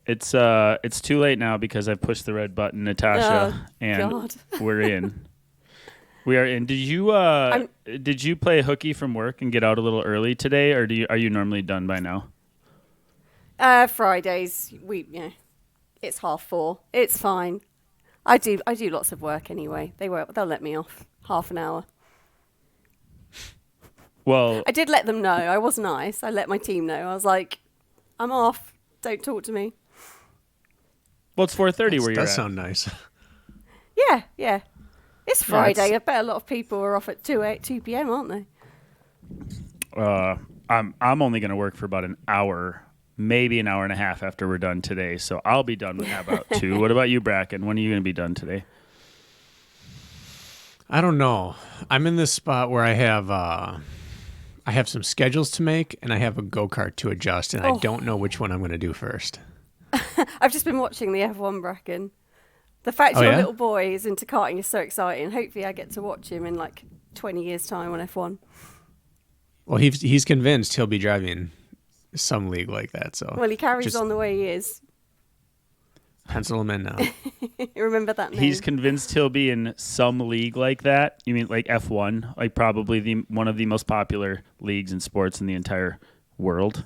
It's too late now because I've pushed the red button, Natasha, and God. we're in. We are in. Did you play hooky from work and get out a little early today, or are you normally done by now? Fridays, it's 4:30. It's fine. I do lots of work anyway. They'll let me off half an hour. Well, I did let them know. I was nice. I let my team know. I was like, I'm off. Don't talk to me. Well, it's 4:30 where you're at. Does sound nice. Yeah. It's Friday. I bet a lot of people are off at 2 p.m., aren't they? I'm only going to work for about an hour, maybe an hour and a half after we're done today. So I'll be done with about 2. What about you, Brakken? When are you going to be done today? I don't know. I'm in this spot where I have some schedules to make and I have a go-kart to adjust, and I don't know which one I'm going to do first. I've just been watching the F1 Brakken. The fact your little boy is into karting is so exciting. Hopefully I get to watch him in like 20 years' time on F1. Well, he's convinced he'll be driving some league like that. So Well, he carries on the way he is. Pencil him in now. Remember that name. He's convinced he'll be in some league like that. You mean like F1? Like probably one of the most popular leagues in sports in the entire world?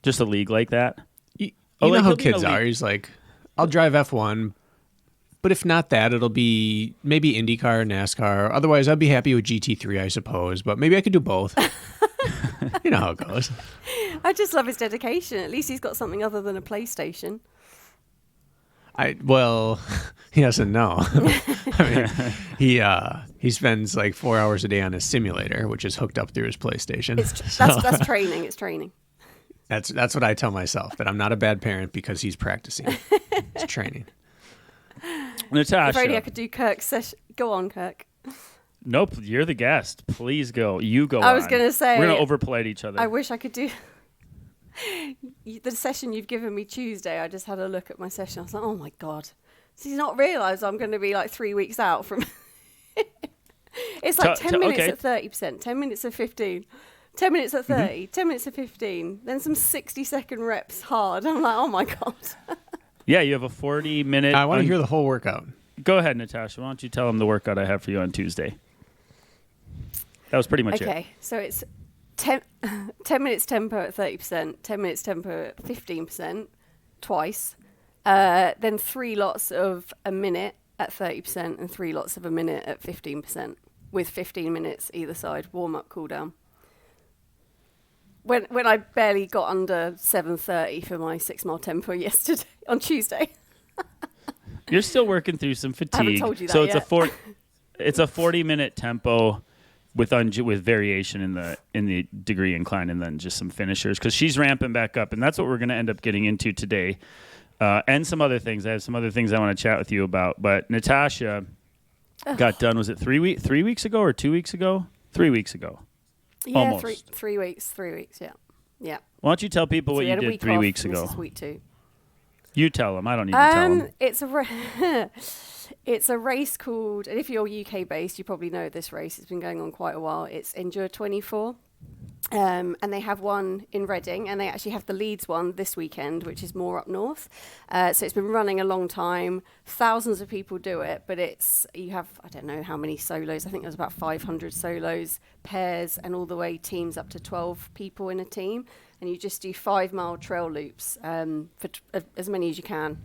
Just a league like that? You know how kids are. He's like, I'll drive F1, but if not that, it'll be maybe IndyCar, NASCAR. Otherwise, I'd be happy with GT3, I suppose. But maybe I could do both. You know how it goes. I just love his dedication. At least he's got something other than a PlayStation. Yes and no. I mean, he spends like 4 hours a day on his simulator, which is hooked up through his PlayStation. That's training. It's training. That's what I tell myself, that I'm not a bad parent because he's practicing. It's training. Natasha. If only I could do Kirk's session. Go on, Kirk. Nope, you're the guest. Please go. You go on. I was going to say. We're going to overpolite each other. I wish I could do the session you've given me Tuesday. I just had a look at my session. I was like, oh my God. Does he not realise I'm going to be like 3 weeks out from... It's like 10 minutes at 30%, 10 minutes at 15, 10 minutes at 30, 10 minutes at 15, then some 60-second reps hard. I'm like, oh my God. Yeah, you have a 40-minute... I want to hear the whole workout. Go ahead, Natasha. Why don't you tell them the workout I have for you on Tuesday? That was pretty much it. Okay, so it's 10 minutes tempo at 30%, 10 minutes tempo at 15%, twice. Then 3 lots of a minute at 30% and 3 lots of a minute at 15%, with 15 minutes either side, warm-up, cool-down. When I barely got under 7:30 for my 6-mile tempo yesterday, on Tuesday. You're still working through some fatigue. I haven't told you that so yet. It's a 40-minute tempo with variation in the degree incline, and then just some finishers, because she's ramping back up, and that's what we're going to end up getting into today, and some other things. I have some other things I want to chat with you about. But Natasha got done. Was it 3 weeks ago or 2 weeks ago? 3 weeks ago. Yeah, almost. 3 weeks. 3 weeks. Yeah. Why don't you tell people what you did 3 weeks ago? This is week 2. You tell them. I don't need to tell them. It's a race called, and if you're UK based, you probably know this race. It's been going on quite a while. It's Endure 24. And they have one in Reading, and they actually have the Leeds one this weekend, which is more up north. So it's been running a long time. Thousands of people do it, but you have, I don't know how many solos. I think there's about 500 solos, pairs, and all the way teams up to 12 people in a team. And you just do 5-mile trail loops for as many as you can.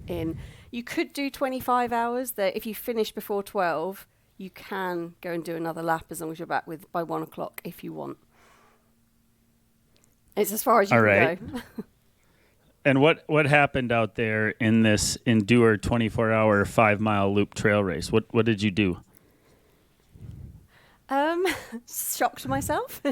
You could do 25 hours. That if you finish before 12, you can go and do another lap as long as you're back by 1 o'clock if you want. It's as far as you can go. And what happened out there in this Endure 24-hour 5-mile loop trail race? What did you do? Shocked myself.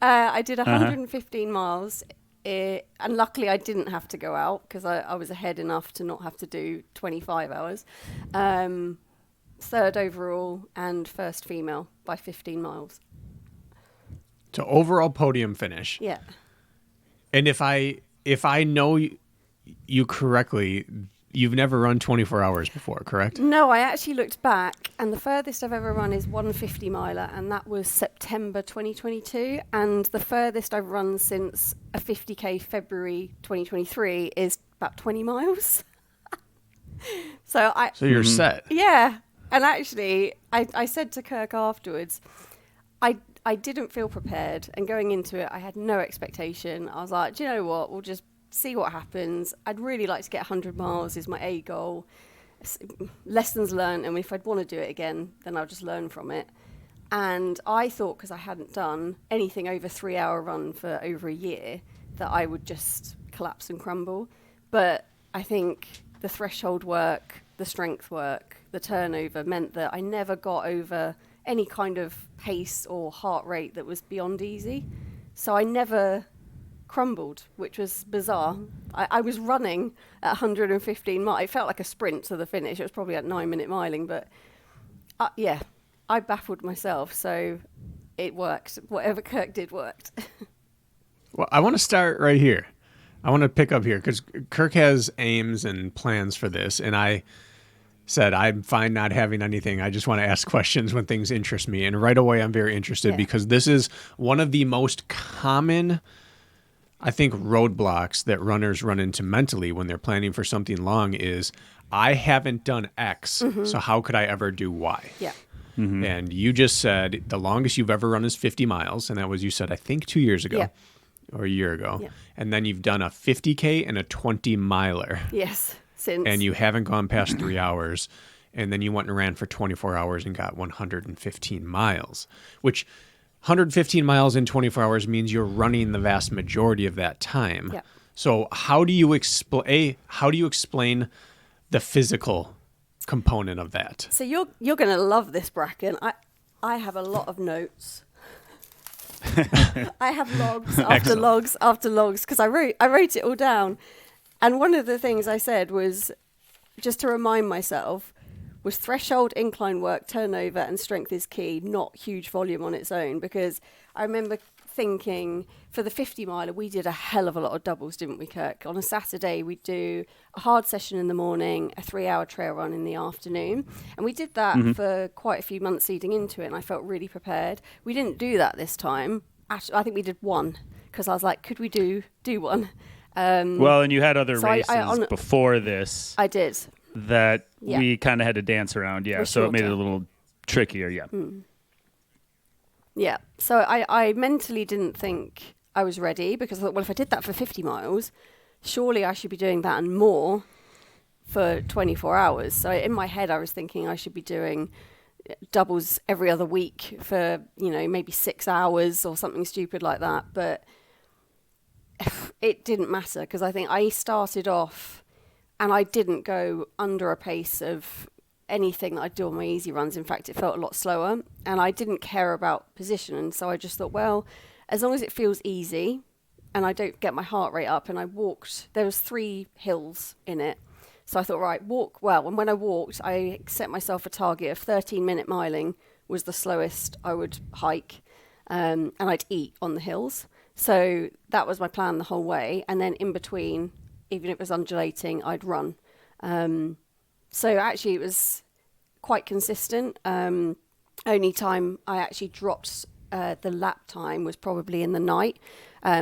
I did 115 miles. And luckily I didn't have to go out because I was ahead enough to not have to do 25 hours. Third overall and first female by 15 miles. So overall podium finish. Yeah. And if I know you correctly, you've never run 24 hours before, correct? No, I actually looked back, and the furthest I've ever run is 150 miler, and that was September 2022. And the furthest I've run since a 50k February 2023 is about 20 miles. So you're set. Yeah. And actually, I said to Kirk afterwards, I didn't feel prepared. And going into it, I had no expectation. I was like, do you know what? We'll just see what happens. I'd really like to get 100 miles is my A goal. Lessons learned. And if I'd want to do it again, then I'll just learn from it. And I thought, because I hadn't done anything over 3-hour run for over a year, that I would just collapse and crumble. But I think the threshold work, the strength work, the turnover meant that I never got over any kind of pace or heart rate that was beyond easy. So I never crumbled, which was bizarre. I was running at 115 miles. It felt like a sprint to the finish. It was probably at 9-minute miling, but yeah, I baffled myself. So it worked. Whatever Kirk did worked. Well, I want to start right here. I want to pick up here because Kirk has aims and plans for this. And I said, I'm fine not having anything. I just want to ask questions when things interest me. And right away, I'm very interested because this is one of the most common, I think, roadblocks that runners run into mentally when they're planning for something long is, I haven't done X, so how could I ever do Y? Yeah. Mm-hmm. And you just said the longest you've ever run is 50 miles. And that was, you said, I think 2 years ago. Yeah. Or a year ago. Yeah. And then you've done a 50K and a 20 miler. Yes, since. And you haven't gone past 3 hours. And then you went and ran for 24 hours and got 115 miles, which 115 miles in 24 hours means you're running the vast majority of that time. Yeah. So how do you explain the physical component of that? So you're going to love this, Brakken. I have a lot of notes. I have logs after logs after logs because I wrote it all down. And one of the things I said was, just to remind myself, was threshold, incline work, turnover, and strength is key, not huge volume on its own. Because I remember thinking, for the 50 miler, we did a hell of a lot of doubles, didn't we, Kirk? On a Saturday, we'd do a hard session in the morning, a 3-hour trail run in the afternoon. And we did that for quite a few months leading into it, and I felt really prepared. We didn't do that this time. Actually, I think we did one, because I was like, could we do one? Well, and you had other races before this. I did. That we kind of had to dance around, so it made it a little trickier, Yeah, so I mentally didn't think I was ready because I thought, well, if I did that for 50 miles, surely I should be doing that and more for 24 hours. So in my head, I was thinking I should be doing doubles every other week for, maybe 6 hours or something stupid like that. But it didn't matter because I think I started off and I didn't go under a pace of anything that I do on my easy runs. In fact, it felt a lot slower and I didn't care about position. And so I just thought, well, as long as it feels easy and I don't get my heart rate up, and I walked, there was 3 hills in it. So I thought, right, walk well. And when I walked, I set myself a target of 13-minute miling was the slowest I would hike. And I'd eat on the hills. So that was my plan the whole way. And then in between, even if it was undulating, I'd run. So actually it was quite consistent. Only time I actually dropped the lap time was probably in the night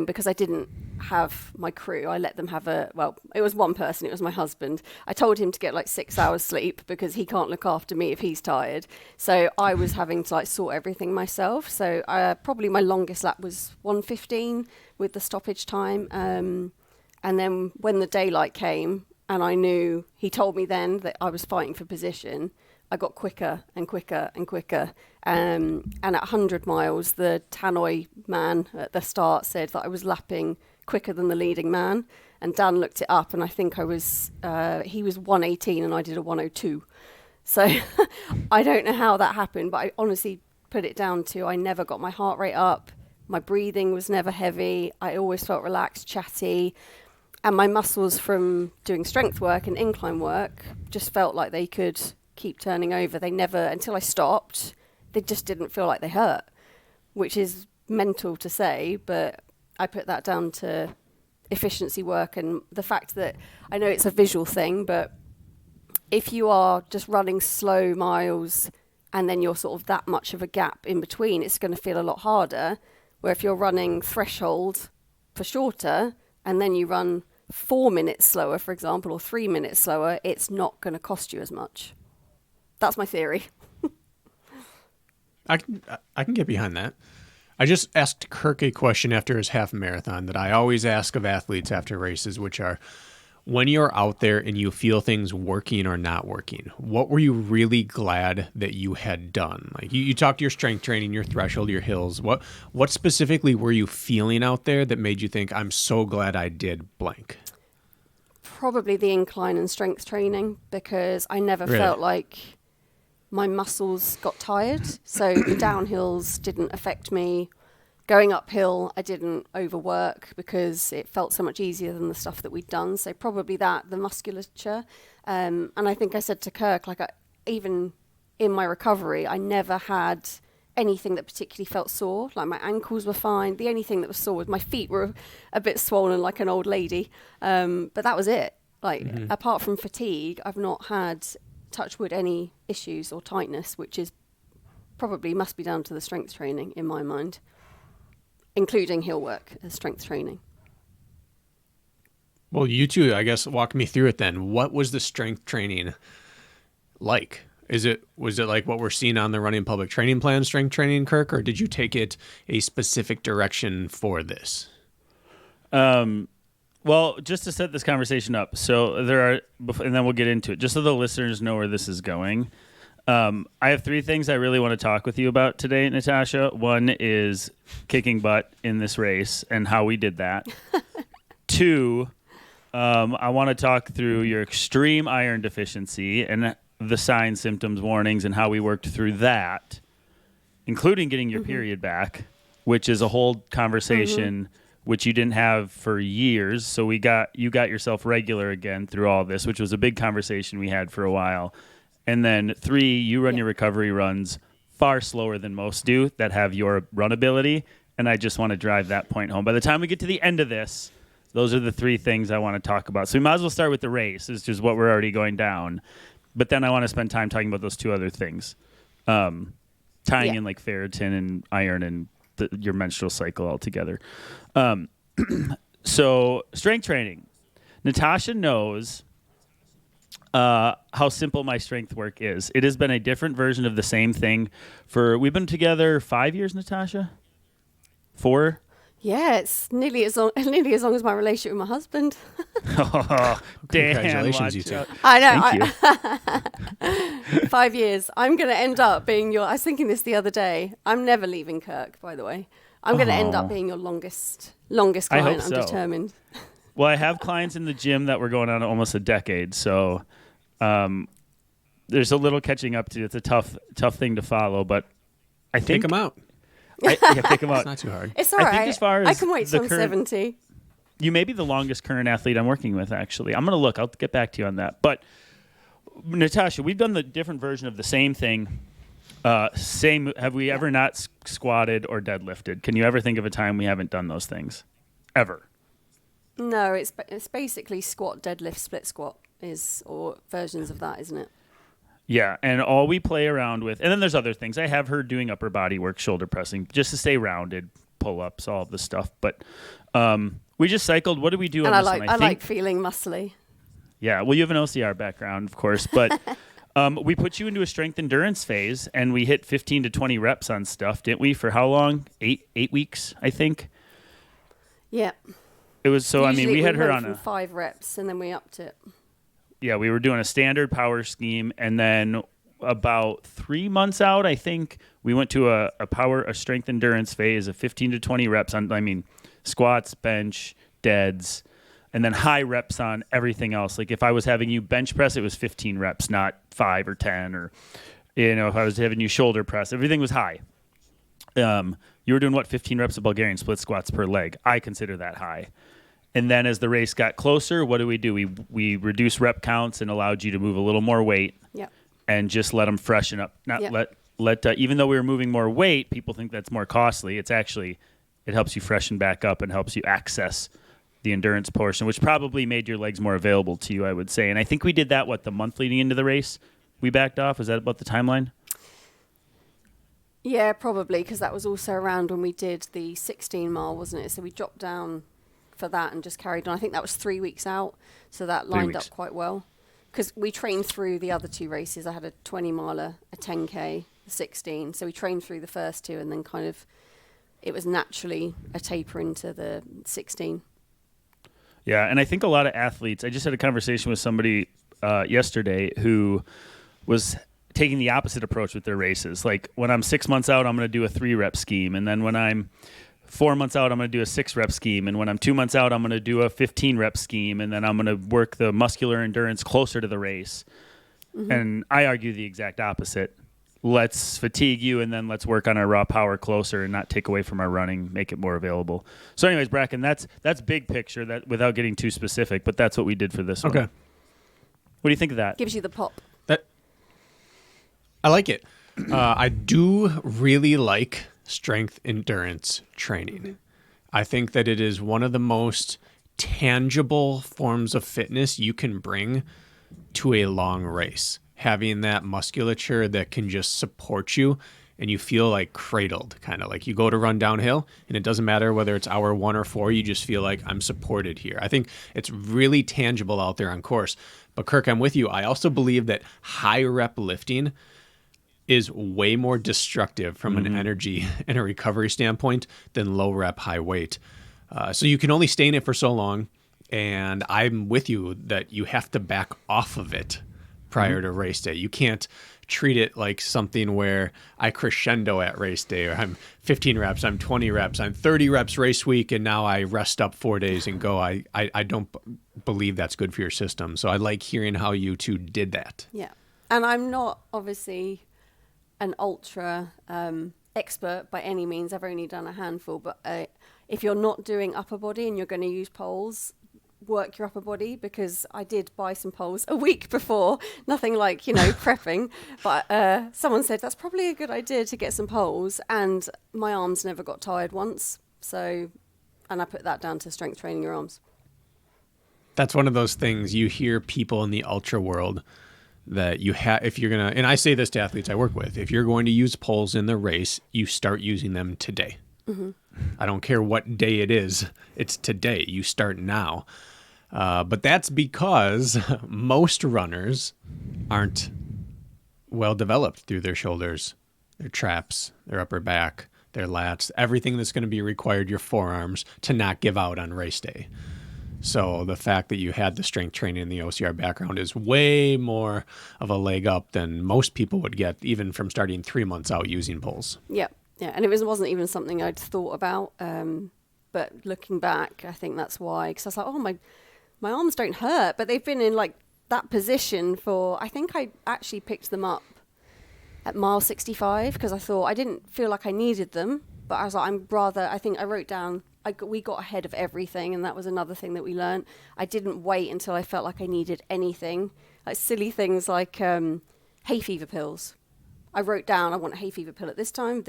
because I didn't have my crew. I let them have it was one person, it was my husband. I told him to get 6 hours sleep because he can't look after me if he's tired. So I was having to sort everything myself. So probably my longest lap was 1:15 with the stoppage time. And then when the daylight came, and I knew, he told me then that I was fighting for position, I got quicker and quicker and quicker. And at 100 miles, the tannoy man at the start said that I was lapping quicker than the leading man. And Dan looked it up, and I think he was 118 and I did a 102. So I don't know how that happened, but I honestly put it down to I never got my heart rate up. My breathing was never heavy. I always felt relaxed, chatty. And my muscles from doing strength work and incline work just felt like they could keep turning over. They never, until I stopped, they just didn't feel like they hurt, which is mental to say, but I put that down to efficiency work and the fact that I know it's a visual thing, but if you are just running slow miles and then you're sort of that much of a gap in between, it's going to feel a lot harder. Where if you're running threshold for shorter and then you run 4 minutes slower, for example, or 3 minutes slower, it's not going to cost you as much. That's my theory. I can get behind that. I just asked Kirk a question after his half marathon that I always ask of athletes after races, which are, when you're out there and you feel things working or not working, what were you really glad that you had done? Like you talked your strength training, your threshold, your hills. What specifically were you feeling out there that made you think, I'm so glad I did blank? Probably the incline and strength training, because I never felt like my muscles got tired. So the downhills didn't affect me. Going uphill, I didn't overwork because it felt so much easier than the stuff that we'd done. So probably that, the musculature. And I think I said to Kirk, like even in my recovery, I never had anything that particularly felt sore. Like my ankles were fine. The only thing that was sore was my feet were a bit swollen like an old lady. But that was it. Like apart from fatigue, I've not had, touch wood, any issues or tightness, which is probably must be down to the strength training in my mind, including hill work as strength training. Well, you two, I guess, walk me through it then. What was the strength training like? Was it like what we're seeing on the Running Public Training Plan strength training, Kirk, or did you take it a specific direction for this? Well, just to set this conversation up, so there are, and then we'll get into it, just so the listeners know where this is going. I have 3 things I really want to talk with you about today, Natasha. One is kicking butt in this race and how we did that. 2, I want to talk through your extreme iron deficiency and the signs, symptoms, warnings, and how we worked through that, including getting your period back, which is a whole conversation which you didn't have for years. So you got yourself regular again through all this, which was a big conversation we had for a while. And then 3, you run your recovery runs far slower than most do that have your run ability. And I just want to drive that point home. By the time we get to the end of this, those are the 3 things I want to talk about. So we might as well start with the race. It's just what we're already going down. But then I want to spend time talking about those 2 other things. Tying in like ferritin and iron and your menstrual cycle all together. So strength training. Natasha knows how simple my strength work is. It has been a different version of the same thing we've been together 5 years, Natasha? 4? Yeah, it's nearly as long as my relationship with my husband. Oh, damn. Congratulations, you two. I know. 5 years. I'm going to end up being I was thinking this the other day. I'm never leaving Kirk, by the way. I'm going to end up being your longest client. I hope so. I'm determined. Well, I have clients in the gym that we're going on almost a decade, so there's a little catching up to. It's a tough thing to follow, but I think... Take them out. Take them out. It's not too hard. It's all right. I think as far as I can wait till I'm 70. You may be the longest current athlete I'm working with, actually. I'm going to look. I'll get back to you on that. But, Natasha, we've done the different version of the same thing. Have we ever not squatted or deadlifted? Can you ever think of a time we haven't done those things? Ever? No, it's basically squat, deadlift, split squat or versions of that, isn't it? Yeah, and all we play around with, and then there's other things. I have her doing upper body work, shoulder pressing, just to stay rounded, pull-ups, all of this stuff. But we just cycled. What did we do on this one? I like feeling muscly. Yeah, well, you have an OCR background, of course, but we put you into a strength endurance phase, and we hit 15 to 20 reps on stuff, didn't we? For how long? 8 weeks, I think. Yeah. It was so. Usually we had her on 5 reps, and then we upped it. Yeah, we were doing a standard power scheme, and then about 3 months out, I think, we went to a strength endurance phase of 15 to 20 reps on, squats, bench, deads, and then high reps on everything else. Like if I was having you bench press, it was 15 reps, not 5 or 10, or, if I was having you shoulder press, everything was high. You were doing 15 reps of Bulgarian split squats per leg. I consider that high. And then as the race got closer, what do? We reduced rep counts and allowed you to move a little more weight. Yep. And just let them freshen up. Even though we were moving more weight, people think that's more costly. It's actually, it helps you freshen back up and helps you access the endurance portion, which probably made your legs more available to you, I would say. And I think we did that, the month leading into the race? We backed off? Was that about the timeline? Yeah, probably, because that was also around when we did the 16 mile, wasn't it? So we dropped down for that and just carried on. I think that was 3 weeks out, so that lined up quite well. Because we trained through the other 2 races. I had a 20 miler, a 10K, a 16. So we trained through the first 2 and then kind of it was naturally a taper into the 16. Yeah, and I think a lot of athletes, I just had a conversation with somebody yesterday who was taking the opposite approach with their races. Like when I'm 6 months out, I'm going to do a 3-rep scheme. And then when I'm 4 months out, I'm going to do a 6-rep scheme. And when I'm 2 months out, I'm going to do a 15-rep scheme. And then I'm going to work the muscular endurance closer to the race. Mm-hmm. And I argue the exact opposite. Let's fatigue you, and then let's work on our raw power closer and not take away from our running, make it more available. So anyways, Brakken, that's big picture, that without getting too specific, but that's what we did for this one. Okay. What do you think of that? Gives you the pop. I like it. I do really like strength endurance training. Mm-hmm. I think that it is one of the most tangible forms of fitness you can bring to a long race. Having that musculature that can just support you and you feel like cradled, kind of like you go to run downhill and it doesn't matter whether it's hour 1 or 4, you just feel like I'm supported here. I think it's really tangible out there on course. But Kirk, I'm with you. I also believe that high rep lifting is way more destructive from an energy and a recovery standpoint than low rep, high weight. So you can only stay in it for so long. And I'm with you that you have to back off of it prior to race day. You can't treat it like something where I crescendo at race day, or I'm 15 reps, I'm 20 reps, I'm 30 reps race week, and now I rest up 4 days and go. I don't believe that's good for your system. So I like hearing how you two did that. Yeah. And I'm not obviously an ultra expert by any means. I've only done a handful, but if you're not doing upper body and you're going to use poles, work your upper body, because I did buy some poles a week before, nothing like, prepping, but someone said that's probably a good idea to get some poles, and my arms never got tired once. So, and I put that down to strength training your arms. That's one of those things you hear people in the ultra world that you have, if you're going to, and I say this to athletes I work with, if you're going to use poles in the race, you start using them today. Mm-hmm. I don't care what day it is. It's today. You start now. But that's because most runners aren't well developed through their shoulders, their traps, their upper back, their lats, everything that's going to be required, your forearms, to not give out on race day. So the fact that you had the strength training in the OCR background is way more of a leg up than most people would get, even from starting 3 months out using poles. Yeah. Yeah, and it wasn't even something I'd thought about. But looking back, I think that's why. Because I was like, oh, my arms don't hurt. But they've been in like that position for, I think I actually picked them up at mile 65. Because I thought I didn't feel like I needed them. But I was like, I think I wrote down, we got ahead of everything. And that was another thing that we learned. I didn't wait until I felt like I needed anything. Like silly things like hay fever pills. I wrote down, I want a hay fever pill at this time,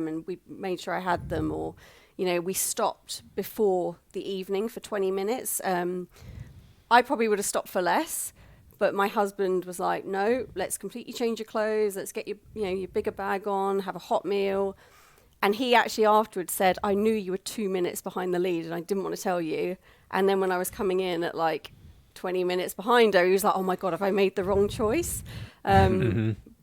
and we made sure I had them. Or, we stopped before the evening for 20 minutes. I probably would have stopped for less, but my husband was like, no, let's completely change your clothes. Let's get your bigger bag on, have a hot meal. And he actually afterwards said, I knew you were 2 minutes behind the lead and I didn't want to tell you. And then when I was coming in at like 20 minutes behind her, he was like, oh my God, have I made the wrong choice?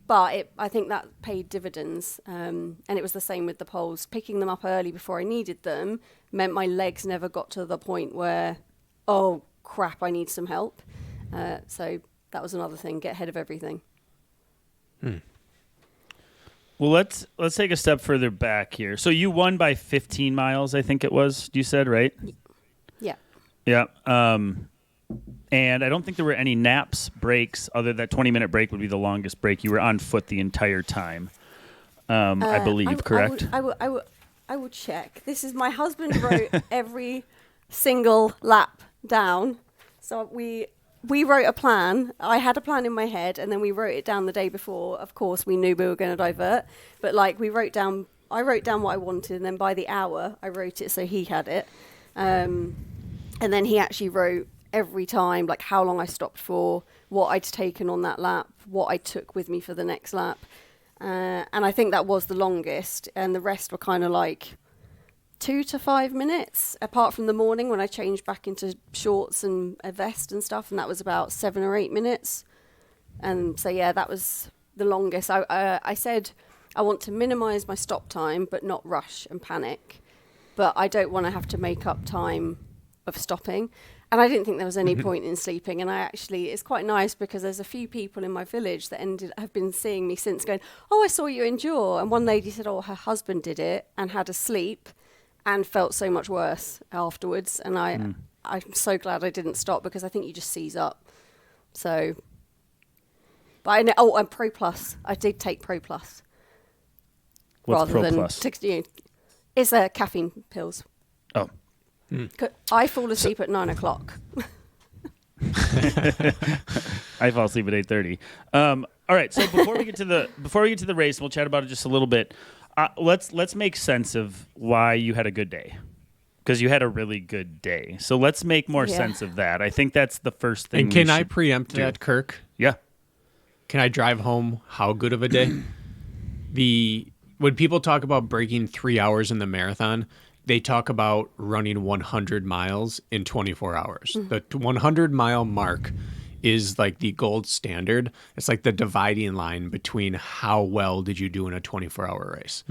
But I think that paid dividends. And it was the same with the poles. Picking them up early before I needed them meant my legs never got to the point where, oh, crap, I need some help. So that was another thing, get ahead of everything. Well, let's take a step further back here. So you won by 15 miles, I think it was, you said, right? Yeah. Yeah. And I don't think there were any naps, breaks, other than that 20-minute break would be the longest break. You were on foot the entire time, I believe, correct? I will check. This is, my husband wrote every single lap down. So we wrote a plan. I had a plan in my head, and then we wrote it down the day before. Of course, we knew we were going to divert. But I wrote down what I wanted, and then by the hour, I wrote it so he had it. And then he actually wrote every time, like how long I stopped for, what I'd taken on that lap, what I took with me for the next lap. And I think that was the longest. And the rest were kind of like 2 to 5 minutes, apart from the morning when I changed back into shorts and a vest and stuff, and that was about 7 or 8 minutes. And so, yeah, that was the longest. I said I want to minimize my stop time, but not rush and panic. But I don't want to have to make up time of stopping. And I didn't think there was any point in sleeping. And it's quite nice because there's a few people in my village that have been seeing me since going, oh, I saw you endure. And one lady said, oh, her husband did it and had a sleep and felt so much worse afterwards. And I'm so glad I didn't stop because I think you just seize up. So, but I know, and Pro Plus. I did take Pro Plus. What's Pro Plus? It's caffeine pills. Oh. I fall asleep at 9 o'clock. I fall asleep at 8:30. All right. So before we get to the race, we'll chat about it just a little bit. Let's make sense of why you had a good day, because you had a really good day. So let's make more sense of that. I think that's the first thing. And can I preempt that, Kirk? Yeah. Can I drive home how good of a day? When people talk about breaking 3 hours in the marathon, they talk about running 100 miles in 24 hours. The 100-mile mark is like the gold standard. It's like the dividing line between how well did you do in a 24-hour race.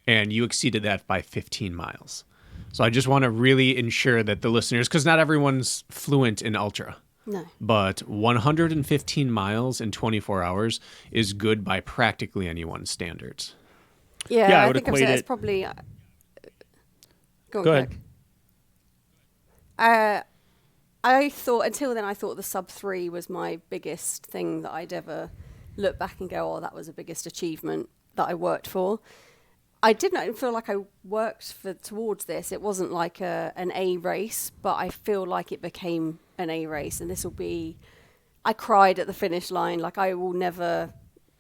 And you exceeded that by 15 miles. So I just want to really ensure that the listeners, because not everyone's fluent in ultra. No. But 115 miles in 24 hours is good by practically anyone's standards. Yeah, I I would think equate it's it. probably... Go ahead. I thought the sub 3 was my biggest thing that I'd ever look back and go, oh, that was the biggest achievement that I worked for. I didn't feel like I worked towards this. It wasn't like an A race, but I feel like it became an A race. And this will be, I cried at the finish line. Like I will never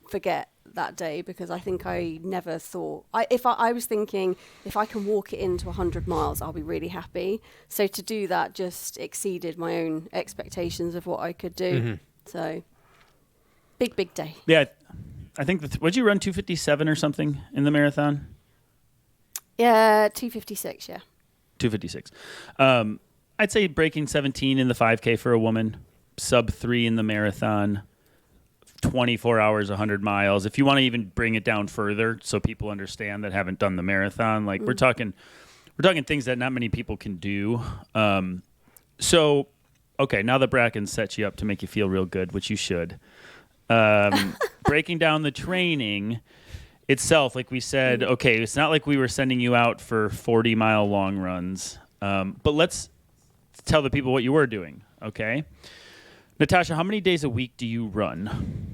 forget that day because I think I never thought I was thinking if I can walk it into 100 miles I'll be really happy. So to do that just exceeded my own expectations of what I could do. So big day. Yeah, I think would you run 2:57 or something in the marathon? Yeah, 2:56. Yeah, 2:56. I'd say breaking 17 in the 5K for a woman, sub 3 in the marathon. 24 hours, 100 miles. If you want to even bring it down further so people understand that haven't done the marathon, like we're talking things that not many people can do. So, okay, now that Brakken set you up to make you feel real good, which you should, breaking down the training itself, like we said, okay, it's not like we were sending you out for 40-mile long runs, but let's tell the people what you were doing, okay? Natasha, how many days a week do you run?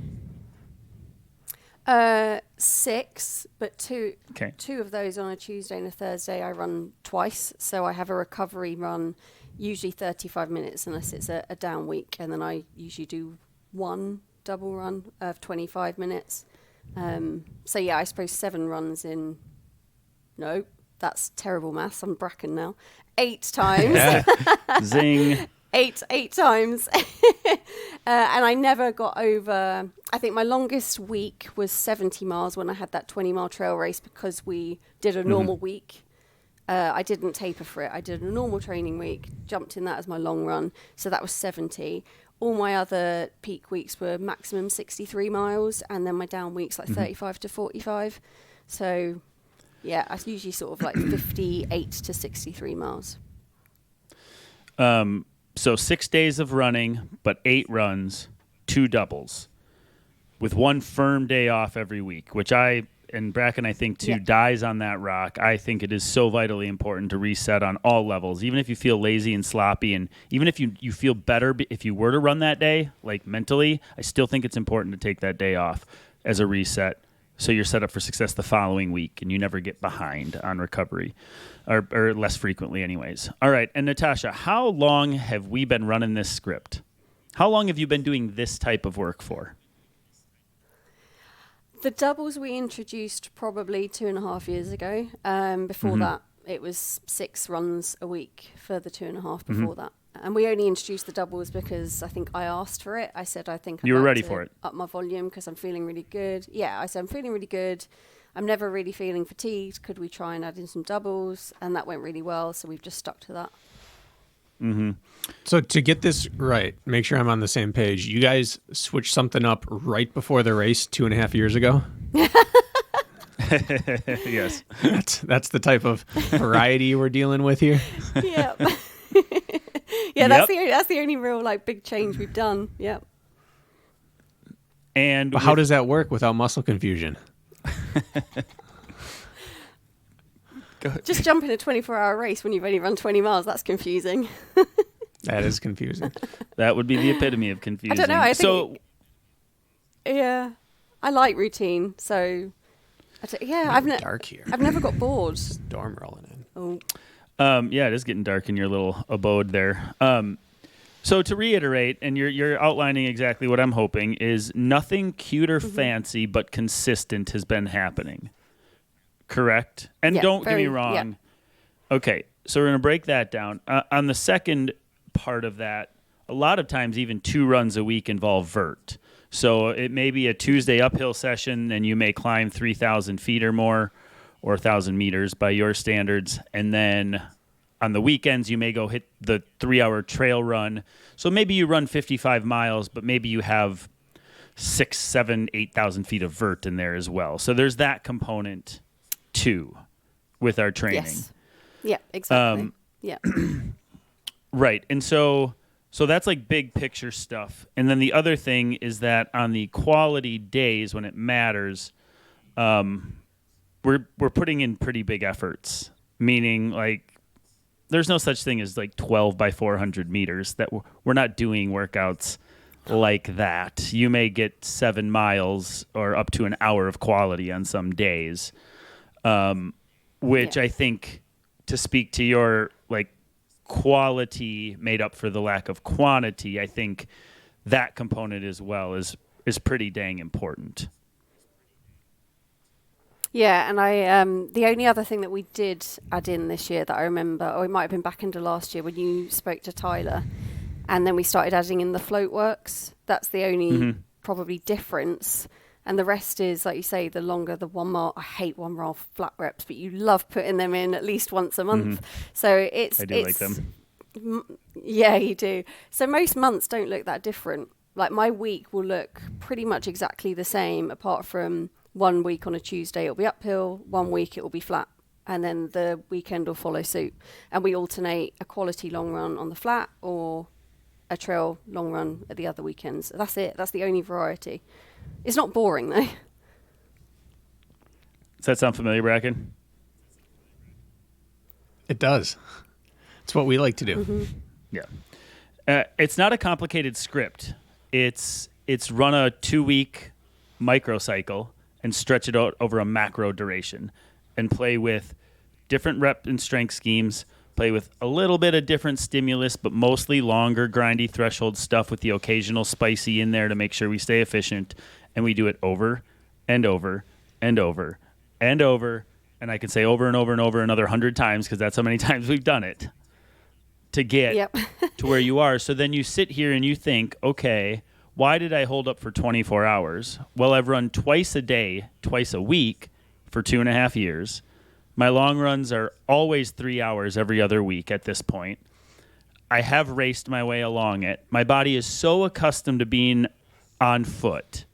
6, but two of those on a Tuesday and a Thursday I run twice. So I have a recovery run, usually 35 minutes unless it's a down week. And then I usually do one double run of 25 minutes. So yeah, I suppose 7 runs in, no, that's terrible maths. I'm Brakken now. 8 times. Zing. Eight times. And I never got over, I think my longest week was 70 miles when I had that 20-mile trail race because we did a normal week. I didn't taper for it. I did a normal training week, jumped in that as my long run. So that was 70. All my other peak weeks were maximum 63 miles. And then my down weeks like 35 to 45. So yeah, I usually sort of like 58 to 63 miles. So 6 days of running, but 8 runs, 2 doubles, with 1 firm day off every week, which Brakken, I think, too, dies on that rock. I think it is so vitally important to reset on all levels, even if you feel lazy and sloppy, and even if you feel better if you were to run that day, like mentally, I still think it's important to take that day off as a reset so you're set up for success the following week and you never get behind on recovery. Or less frequently anyways. All right, and Natasha, how long have we been running this script? How long have you been doing this type of work for? The doubles we introduced probably 2.5 years ago. Before that, it was 6 runs a week for the 2.5 before that. And we only introduced the doubles because I think I asked for it. I said, I think you were ready for it. Up my volume because I'm feeling really good. Yeah, I said, I'm feeling really good. I'm never really feeling fatigued. Could we try and add in some doubles? And that went really well. So we've just stuck to that. Mm-hmm. So to get this right, make sure I'm on the same page. You guys switched something up right before the race 2.5 years ago? Yes. That's the type of variety we're dealing with here. Yeah. Yeah, that's the only real like big change we've done. Yep. And but how does that work without muscle confusion? Just jump in a 24-hour race when you've only run 20 miles, that's confusing. That is confusing. That would be the epitome of confusing. I don't know. I think, yeah, I like routine. So, dark here. I've never got bored. Storm rolling in. Oh. Yeah, it is getting dark in your little abode there. So to reiterate, and you're outlining exactly what I'm hoping, is nothing cute or fancy but consistent has been happening. Correct? And don't get me wrong. Yeah. Okay, so we're going to break that down. On the second part of that, a lot of times even 2 runs a week involve vert. So it may be a Tuesday uphill session, and you may climb 3,000 feet or more, or 1,000 meters by your standards. And then on the weekends, you may go hit the 3-hour trail run. So maybe you run 55 miles, but maybe you have 6, 7, 8,000 feet of vert in there as well. So there's that component too with our training. Yes. Yeah, exactly. Yeah. Right. And so that's like big picture stuff. And then the other thing is that on the quality days when it matters, we're putting in pretty big efforts, meaning like there's no such thing as like 12 by 400 meters. That we're not doing workouts like that. You may get 7 miles or up to an hour of quality on some days, which I think, to speak to your like quality made up for the lack of quantity, I think that component as well is pretty dang important. Yeah, and the only other thing that we did add in this year that I remember, or it might have been back into last year when you spoke to Tyler, and then we started adding in the float works. That's the only probably difference. And the rest is, like you say, the longer the 1 mile. I hate 1 mile flat reps, but you love putting them in at least once a month. So I do like them. Yeah, you do. So most months don't look that different. Like my week will look pretty much exactly the same, apart from 1 week on a Tuesday it'll be uphill, 1 week it will be flat, and then the weekend will follow suit. And we alternate a quality long run on the flat or a trail long run at the other weekends. That's it. That's the only variety. It's not boring, though. Does that sound familiar, Brakken? It does. It's what we like to do. Yeah. It's not a complicated script. It's run a 2-week microcycle and stretch it out over a macro duration and play with different rep and strength schemes, play with a little bit of different stimulus, but mostly longer, grindy threshold stuff with the occasional spicy in there to make sure we stay efficient. And we do it over and over and over and over. And I can say over and over and over another 100 times because that's how many times we've done it to get to where you are. So then you sit here and you think, okay, why did I hold up for 24 hours? Well, I've run twice a day, twice a week for 2.5 years. My long runs are always 3 hours every other week at this point. I have raced my way along it. My body is so accustomed to being on foot.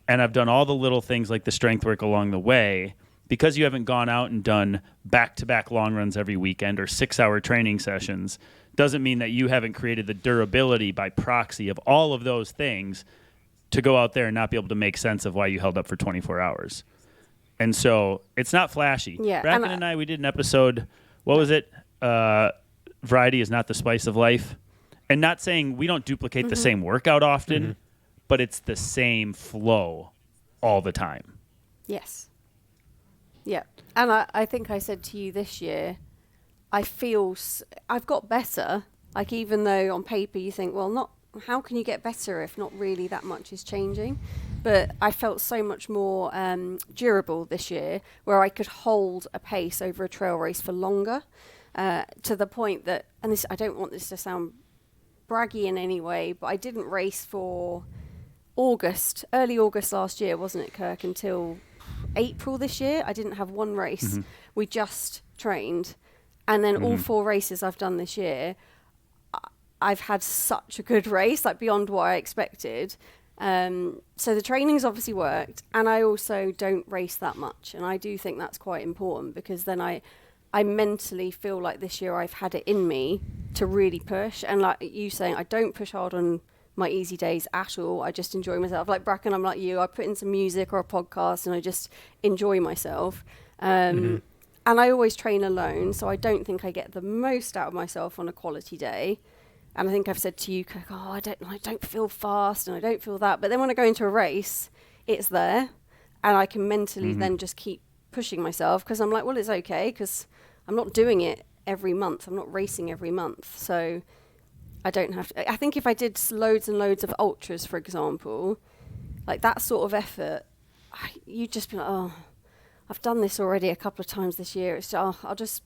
And I've done all the little things like the strength work along the way. Because you haven't gone out and done back-to-back long runs every weekend or 6-hour training sessions doesn't mean that you haven't created the durability by proxy of all of those things to go out there and not be able to make sense of why you held up for 24 hours. And so it's not flashy. Yeah, Brakken and I, we did an episode, what was it? Variety is not the spice of life. And not saying we don't duplicate the same workout often, but it's the same flow all the time. Yes. Yeah. And I think I said to you this year, I feel I've got better. Like, even though on paper you think, well, how can you get better if not really that much is changing? But I felt so much more durable this year, where I could hold a pace over a trail race for longer, to the point that, and this, I don't want this to sound braggy in any way, but I didn't race for early August last year, wasn't it, Kirk, until April this year, I didn't have one race. We just trained. And then all 4 races I've done this year, I've had such a good race, like beyond what I expected. So the training's obviously worked, and I also don't race that much. And I do think that's quite important, because then I mentally feel like this year I've had it in me to really push. And like you saying, I don't push hard on my easy days at all. I just enjoy myself. Like Brakken, I'm like you. I put in some music or a podcast and I just enjoy myself. And I always train alone, so I don't think I get the most out of myself on a quality day. And I think I've said to you, Kirk, I don't feel fast and I don't feel that. But then when I go into a race, it's there. And I can mentally then just keep pushing myself, because I'm like, well, it's okay, because I'm not doing it every month. I'm not racing every month. So I don't have to. I think if I did loads and loads of ultras, for example, like that sort of effort, you'd just be like, oh, I've done this already a couple of times this year. It's I'll just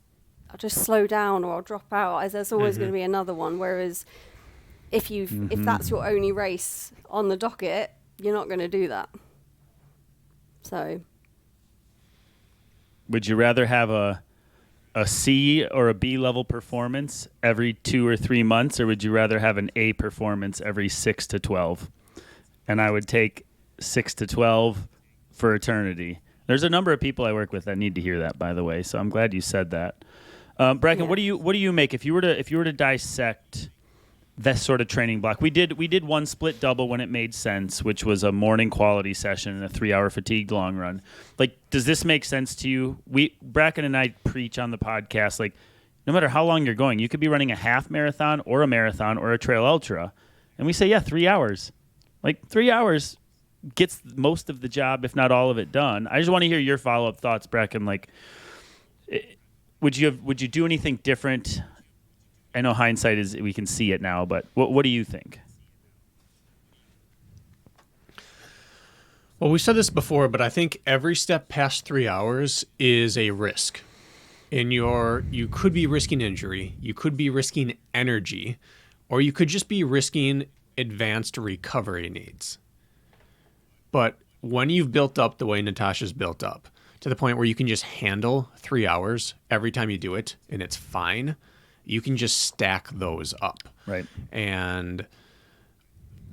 slow down, or I'll drop out, as there's always going to be another one. Whereas if that's your only race on the docket, you're not going to do that. So would you rather have a C or a B level performance every 2 or 3 months, or would you rather have an A performance every 6 to 12? And I would take 6 to 12 for eternity. There's a number of people I work with that need to hear that, by the way. So I'm glad you said that. Brakken, what do you make if you were to dissect this sort of training block? We did one split double when it made sense, which was a morning quality session and a 3-hour fatigued long run. Like, does this make sense to you? Brakken and I preach on the podcast, like, no matter how long you're going, you could be running a half marathon or a trail ultra, and we say, yeah, 3 hours. Like, 3 hours gets most of the job, if not all of it, done. I just want to hear your follow-up thoughts, Brakken. Like, would you do anything different? I know hindsight is, we can see it now, but what do you think? Well, we said this before, but I think every step past 3 hours is a risk. You could be risking injury, you could be risking energy, or you could just be risking advanced recovery needs. But when you've built up the way Natasha's built up, to the point where you can just handle 3 hours every time you do it, and it's fine, you can just stack those up. Right. And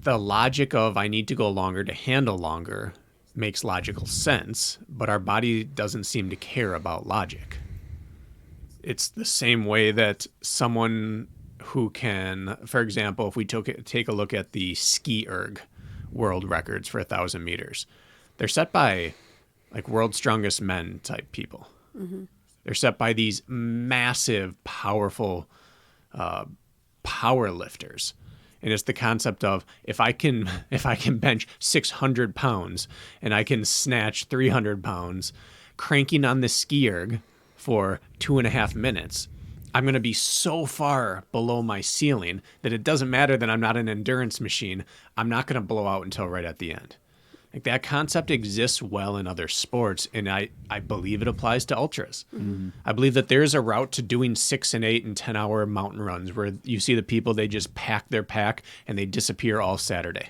the logic of I need to go longer to handle longer makes logical sense, but our body doesn't seem to care about logic. It's the same way that someone who can, for example, if we take a look at the ski erg world records for 1,000 meters, they're set by like world's strongest men type people. They're set by these massive, powerful power lifters. And it's the concept of if I can bench 600 pounds and I can snatch 300 pounds, cranking on the ski erg for 2.5 minutes, I'm going to be so far below my ceiling that it doesn't matter that I'm not an endurance machine. I'm not going to blow out until right at the end. Like, that concept exists well in other sports, and I believe it applies to ultras. I believe that there's a route to doing 6 and 8 and 10-hour mountain runs where you see the people, they just pack their pack and they disappear all Saturday.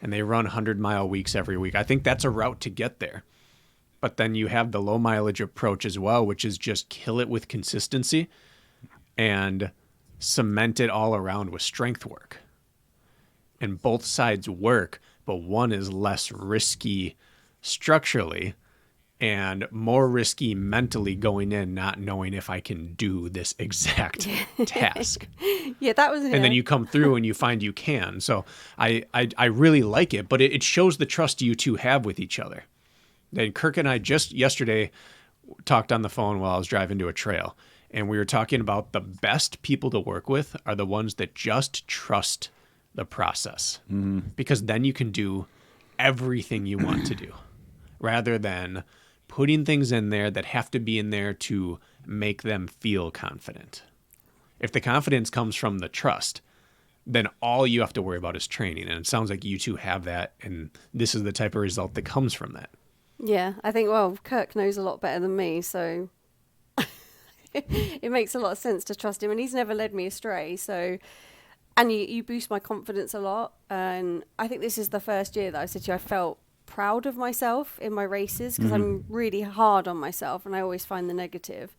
And they run 100-mile weeks every week. I think that's a route to get there. But then you have the low mileage approach as well, which is just kill it with consistency and cement it all around with strength work. And both sides work, but one is less risky structurally and more risky mentally going in, not knowing if I can do this exact task. Yeah, that was it. And then you come through and you find you can. So I really like it, but it shows the trust you two have with each other. Then Kirk and I just yesterday talked on the phone while I was driving to a trail, and we were talking about the best people to work with are the ones that just trust the process, because then you can do everything you want to do rather than putting things in there that have to be in there to make them feel confident. If the confidence comes from the trust, then all you have to worry about is training. And it sounds like you two have that, and this is the type of result that comes from that. Yeah, I think, well, Kirk knows a lot better than me, so it makes a lot of sense to trust him, and he's never led me astray. So, and you boost my confidence a lot, and I think this is the first year that I said to you I felt proud of myself in my races because I'm really hard on myself and I always find the negative.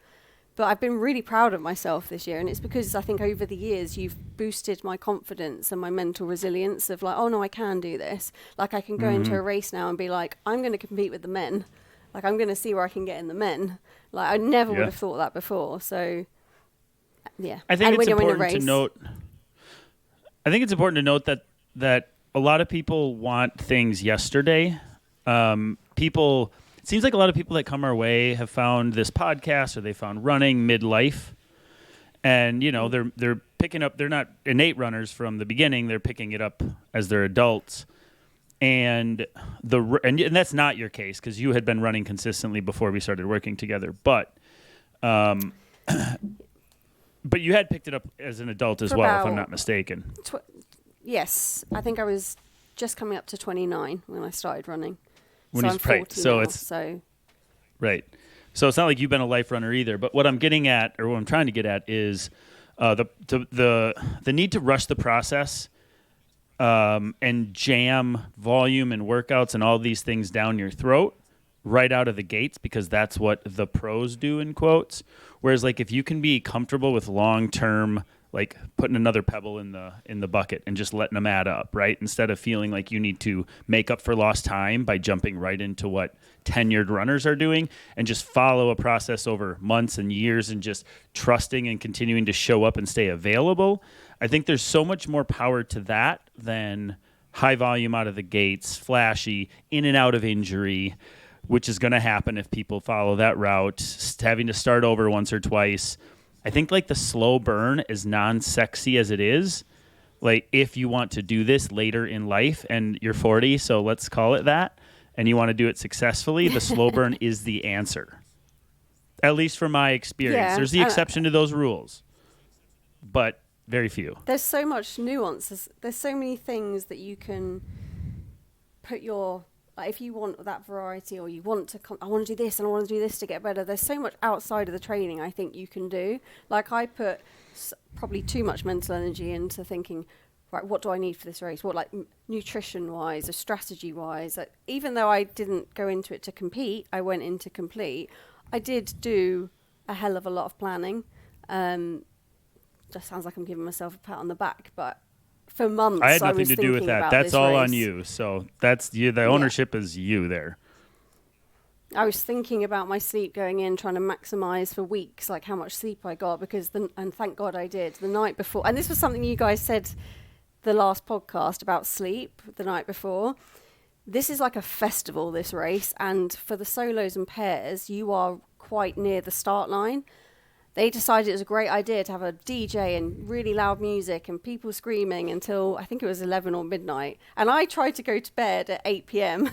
But I've been really proud of myself this year, and it's because I think over the years you've boosted my confidence and my mental resilience of like, oh no, I can do this. Like I can go into a race now and be like, I'm going to compete with the men. Like I'm going to see where I can get in the men. Like I never would have thought that before. So yeah, I think it's important to note. I think it's important to note that a lot of people want things yesterday. It seems like a lot of people that come our way have found this podcast or they found running midlife, and they're picking up. They're not innate runners from the beginning. They're picking it up as they're adults, and that's not your case because you had been running consistently before we started working together. But you had picked it up as an adult as well, if I'm not mistaken. Yes, I think I was just coming up to 29 when I started running. When I'm 40 now, right. So it's not like you've been a life runner either. But what I'm getting at, or what I'm trying to get at, is the need to rush the process and jam volume and workouts and all these things down your throat right out of the gates, because that's what the pros do in quotes. Whereas like if you can be comfortable with long term, like putting another pebble in the bucket and just letting them add up, right? Instead of feeling like you need to make up for lost time by jumping right into what tenured runners are doing, and just follow a process over months and years and just trusting and continuing to show up and stay available. I think there's so much more power to that than high volume out of the gates, flashy, in and out of injury, which is going to happen if people follow that route, having to start over once or twice. I think like the slow burn, as non-sexy as it is, like if you want to do this later in life and you're 40, so let's call it that, and you want to do it successfully, the slow burn is the answer. At least from my experience. Yeah, there's the exception to those rules, but very few. There's so much nuance. There's so many things that you can put your... Like if you want that variety, or you want to, I want to do this and I want to do this to get better. There's so much outside of the training I think you can do. Like I put probably too much mental energy into thinking, right, what do I need for this race? What, like nutrition wise or strategy wise? Like, even though I didn't go into it to compete, I went in to complete. I did do a hell of a lot of planning. Just sounds like I'm giving myself a pat on the back, but for months I had nothing to do with that. That's all on you. So that's you. The ownership is you there. I was thinking about my sleep going in, trying to maximize for weeks, like how much sleep I got, and thank God I did the night before. And this was something you guys said the last podcast about sleep the night before. This is like a festival, this race. And for the solos and pairs, you are quite near the start line. They decided it was a great idea to have a DJ and really loud music and people screaming until I think it was 11 or midnight. And I tried to go to bed at 8 p.m.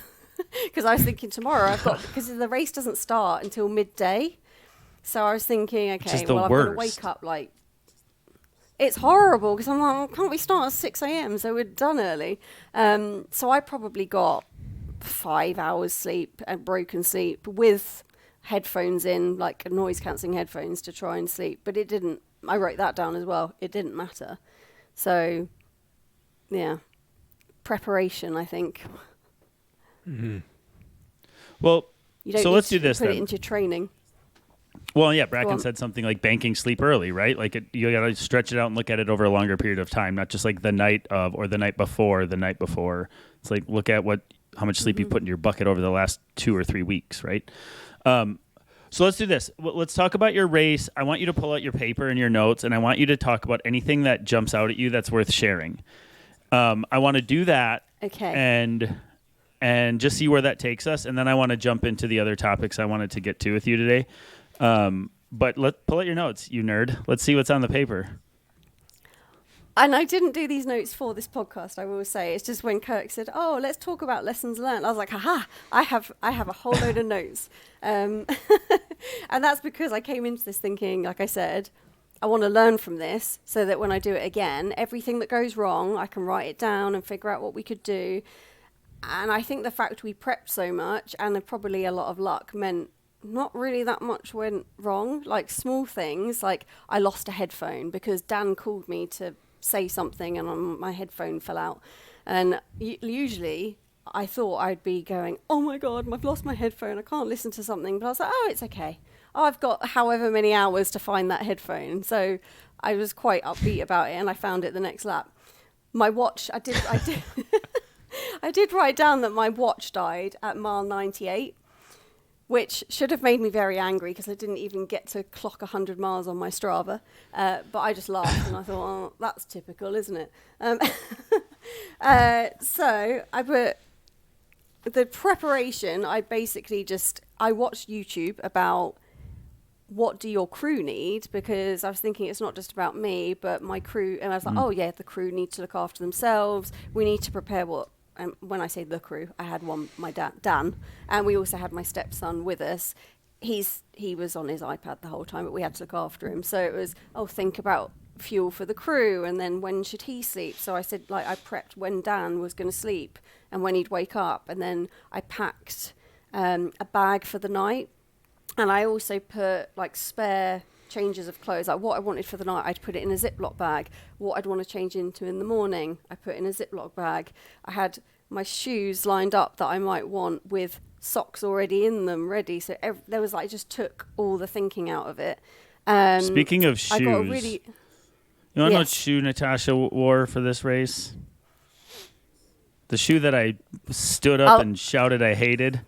because I was thinking tomorrow because the race doesn't start until midday. So I was thinking, okay, well, I'm going to wake up like... It's horrible because I'm like, well, can't we start at 6 a.m. so we're done early? So I probably got 5 hours sleep and broken sleep with... headphones in, like noise cancelling headphones to try and sleep, but it didn't. I wrote that down as well. It didn't matter. So yeah, preparation, I think. Mm-hmm. Well, so let's do this put then. It into training. Well, yeah, Brakken said something like banking sleep early, right? Like you got to stretch it out and look at it over a longer period of time, not just like the night of or the night before. It's like look at how much sleep you put in your bucket over the last 2 or 3 weeks, right? So let's do this. Let's talk about your race. I want you to pull out your paper and your notes, and I want you to talk about anything that jumps out at you that's worth sharing. I want to do that. Okay. And just see where that takes us, and then I want to jump into the other topics I wanted to get to with you today. But pull out your notes, you nerd. Let's see what's on the paper. And I didn't do these notes for this podcast, I will say. It's just when Kirk said, oh, let's talk about lessons learned. I was like, haha, I have a whole load of notes. And that's because I came into this thinking, like I said, I want to learn from this so that when I do it again, everything that goes wrong, I can write it down and figure out what we could do. And I think the fact we prepped so much and probably a lot of luck meant not really that much went wrong. Like small things, like I lost a headphone because Dan called me to say something and my headphone fell out. And usually I thought I'd be going, oh my God, I've lost my headphone. I can't listen to something. But I was like, oh, it's okay. I've got however many hours to find that headphone. So I was quite upbeat about it, and I found it the next lap. My watch, I did I did write down that my watch died at mile 98, which should have made me very angry because I didn't even get to clock 100 miles on my Strava. But I just laughed and I thought, oh, that's typical, isn't it? So I put the preparation. I basically I watched YouTube about what do your crew need, because I was thinking it's not just about me, but my crew. And I was like, oh yeah, the crew need to look after themselves. We need to prepare what. When I say the crew, I had my dad, Dan, and we also had my stepson with us. He was on his iPad the whole time, but we had to look after him. So it was, think about fuel for the crew, and then when should he sleep? So I said, I prepped when Dan was going to sleep and when he'd wake up, and then I packed a bag for the night, and I also put spare changes of clothes, like what I wanted for the night. I'd put it in a Ziploc bag. What I'd want to change into in the morning, I put in a Ziploc bag. I had my shoes lined up that I might want with socks already in them, ready. So there was I just took all the thinking out of it. Speaking of shoes, I got a really, you want to know what shoe Natasha wore for this race? The shoe that I stood up and shouted I hated.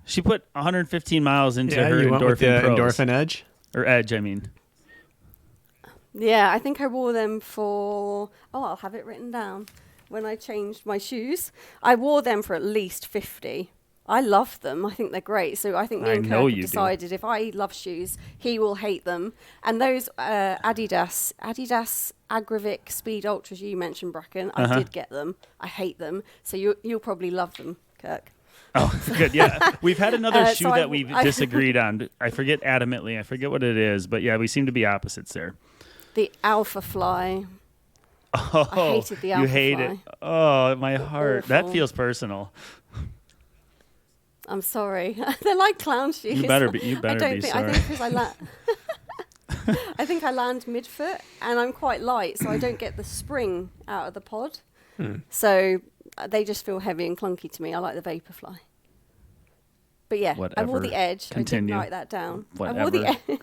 She put 115 miles into her you endorphin went with the pros. endorphin edge? Or edge, I mean. Yeah, I think I wore them for, I'll have it written down. When I changed my shoes, I wore them for at least 50. I love them. I think they're great. So I think me and Kirk decided if I love shoes, he will hate them. And those Adidas Agravic Speed Ultras you mentioned, Brakken, I did get them. I hate them. So you'll probably love them, Kirk. Oh, good. Yeah. We've had another shoe that we've disagreed on. I forget adamantly. I forget what it is. But yeah, we seem to be opposites there. The Alpha Fly. Oh, I hated the Alpha you hate Fly. it. Oh, my heart. Awful. That feels personal. I'm sorry. They're like clown shoes. You better be sorry. I think because I think I land midfoot and I'm quite light, so I don't get the spring out of the pod. So they just feel heavy and clunky to me. I like the Vaporfly. But yeah, Whatever. I wore the edge. Continue. I did write that down. Whatever. I wore the edge.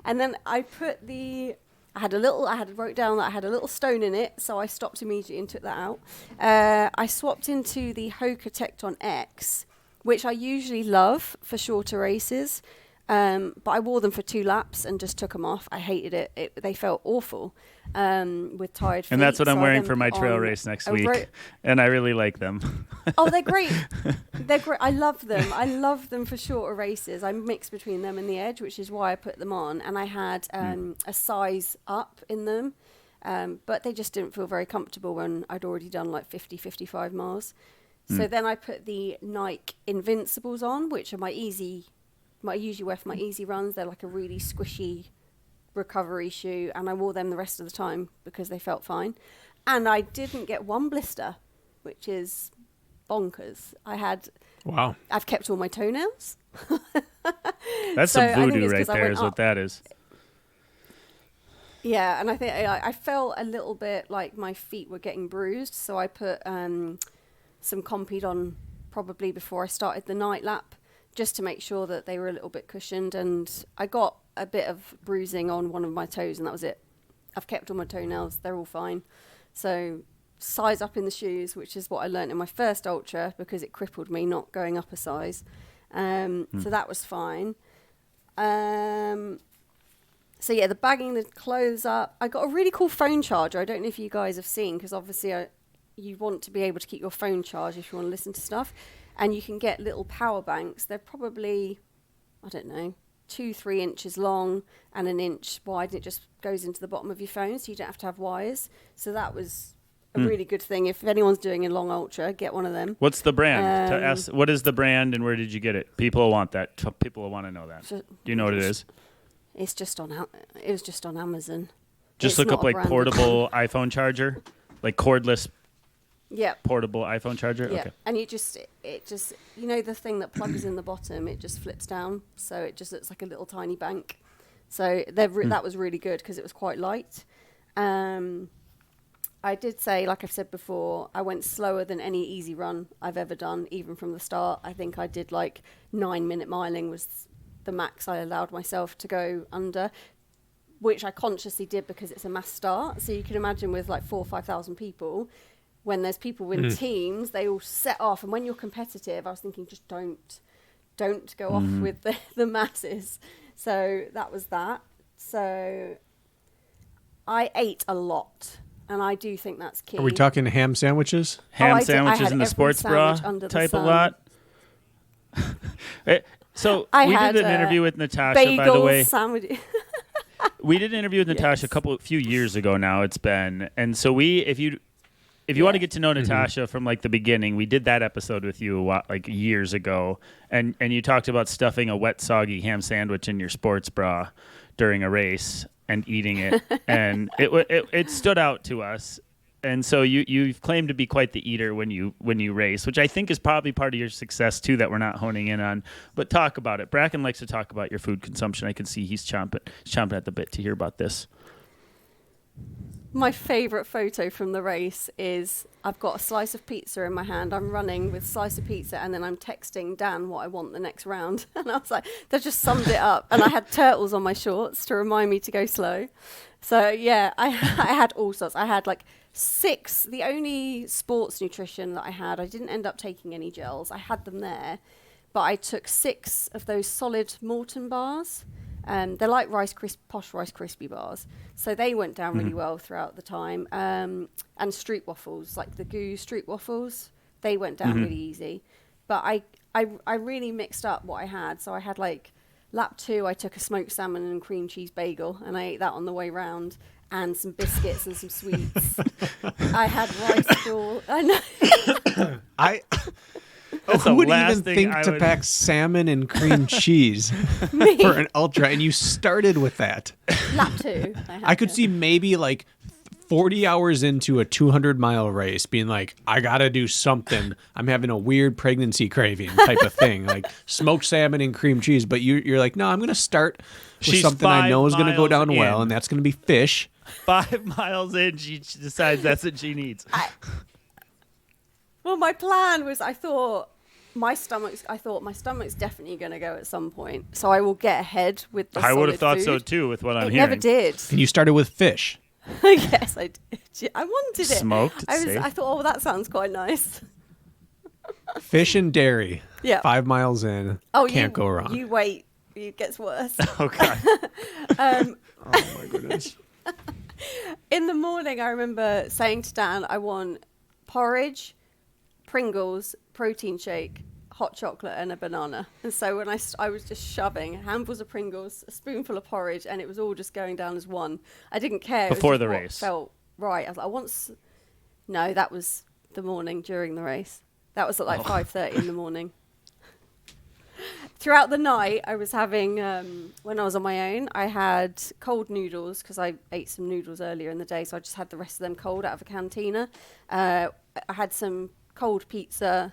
And then I put I wrote down that I had a little stone in it, so I stopped immediately and took that out. I swapped into the Hoka Tecton X, which I usually love for shorter races. But I wore them for 2 laps and just took them off. I hated it. They felt awful with tired feet. And that's what I'm wearing for my trail race next week. And I really like them. Oh, they're great. They're great. I love them. I love them for shorter races. I mix between them and the edge, which is why I put them on. And I had a size up in them. But they just didn't feel very comfortable when I'd already done 50, 55 miles. So then I put the Nike Invincibles on, which are I usually wear for my easy runs. They're like a really squishy recovery shoe, and I wore them the rest of the time because they felt fine. And I didn't get one blister, which is bonkers. Wow. I've kept all my toenails. That's some voodoo right there is what that is. Yeah, and I think I felt a little bit like my feet were getting bruised, so I put some Compeed on probably before I started the night lap, just to make sure that they were a little bit cushioned. And I got a bit of bruising on one of my toes, and that was it. I've kept all my toenails. They're all fine. So size up in the shoes, which is what I learned in my first ultra because it crippled me not going up a size. So that was fine. So yeah, the bagging the clothes up. I got a really cool phone charger. I don't know if you guys have seen, because obviously you want to be able to keep your phone charged if you want to listen to stuff. And you can get little power banks. They're probably, 2-3 inches long and 1 inch wide, and it just goes into the bottom of your phone, so you don't have to have wires. So that was a really good thing. If anyone's doing a long ultra, get one of them. What's the brand? What is the brand and where did you get it? People will want that. People will want to know that. Do you know what it is? It was just on Amazon. Just look up portable iPhone charger, cordless. Yeah. Portable iPhone charger? Yeah. Okay. And it just, the thing that plugs in the bottom, it just flips down. So it just looks like a little tiny bank. So that was really good because it was quite light. I I did say, like I've said before, I went slower than any easy run I've ever done, even from the start. I think I did like 9-minute miling was the max I allowed myself to go under, which I consciously did because it's a mass start. So you can imagine with like 4,000 or 5,000 people, when there's people in teams, they all set off. And when you're competitive, I was thinking, just don't go off with the masses. So that was that. So I ate a lot. And I do think that's key. Are we talking ham sandwiches? Ham sandwiches in the sports bra type a lot? So we did an interview with Natasha, by the way. Sandwich. We did an interview with Natasha a few years ago now it's been. And so if you want to get to know Natasha from like the beginning, we did that episode with you like years ago. And you talked about stuffing a wet, soggy ham sandwich in your sports bra during a race and eating it, and it stood out to us. And so you've claimed to be quite the eater when you race, which I think is probably part of your success too that we're not honing in on. But talk about it. Brakken likes to talk about your food consumption. I can see he's chomping at the bit to hear about this. My favourite photo from the race is I've got a slice of pizza in my hand. I'm running with a slice of pizza and then I'm texting Dan what I want the next round. And I was like, that just summed it up. And I had turtles on my shorts to remind me to go slow. So, yeah, I had all sorts. I had like 6. The only sports nutrition that I didn't end up taking any gels. I had them there. But I took 6 of those solid Morton bars. They're like posh Rice Krispie bars. So they went down really well throughout the time. And street waffles, like the Goo street waffles, they went down really easy. But I really mixed up what I had. So I had like lap 2, I took a smoked salmon and cream cheese bagel, and I ate that on the way round, and some biscuits and some sweets. I had rice ball. I know. Who would even think to pack salmon and cream cheese for an ultra? And you started with that. Lap 2. I could see maybe like 40 hours into a 200-mile race being like, I got to do something. I'm having a weird pregnancy craving type of thing, like smoked salmon and cream cheese. But you're like, no, I'm going to start with something I know is going to go down well, and that's going to be fish. 5 miles in, she decides that's what she needs. Well, my plan was I thought my stomach's definitely going to go at some point. So I will get ahead with the I would have thought food. So too with what I'm it hearing. Never did. And you started with fish. Yes, I did. I wanted it. Smoked. I thought, that sounds quite nice. Fish and dairy. Yeah. 5 miles in. Can't go wrong. You wait. It gets worse. Oh, God. Oh, my goodness. In the morning, I remember saying to Dan, I want porridge, Pringles, protein shake, hot chocolate, and a banana. And so when I was just shoving handfuls of Pringles, a spoonful of porridge, and it was all just going down as one. I didn't care. Before the race. Felt right. I was like, no, that was the morning during the race. That was at like 5:30 in the morning. Throughout the night, I was having, when I was on my own, I had cold noodles because I ate some noodles earlier in the day, so I just had the rest of them cold out of a cantina. I had some cold pizza,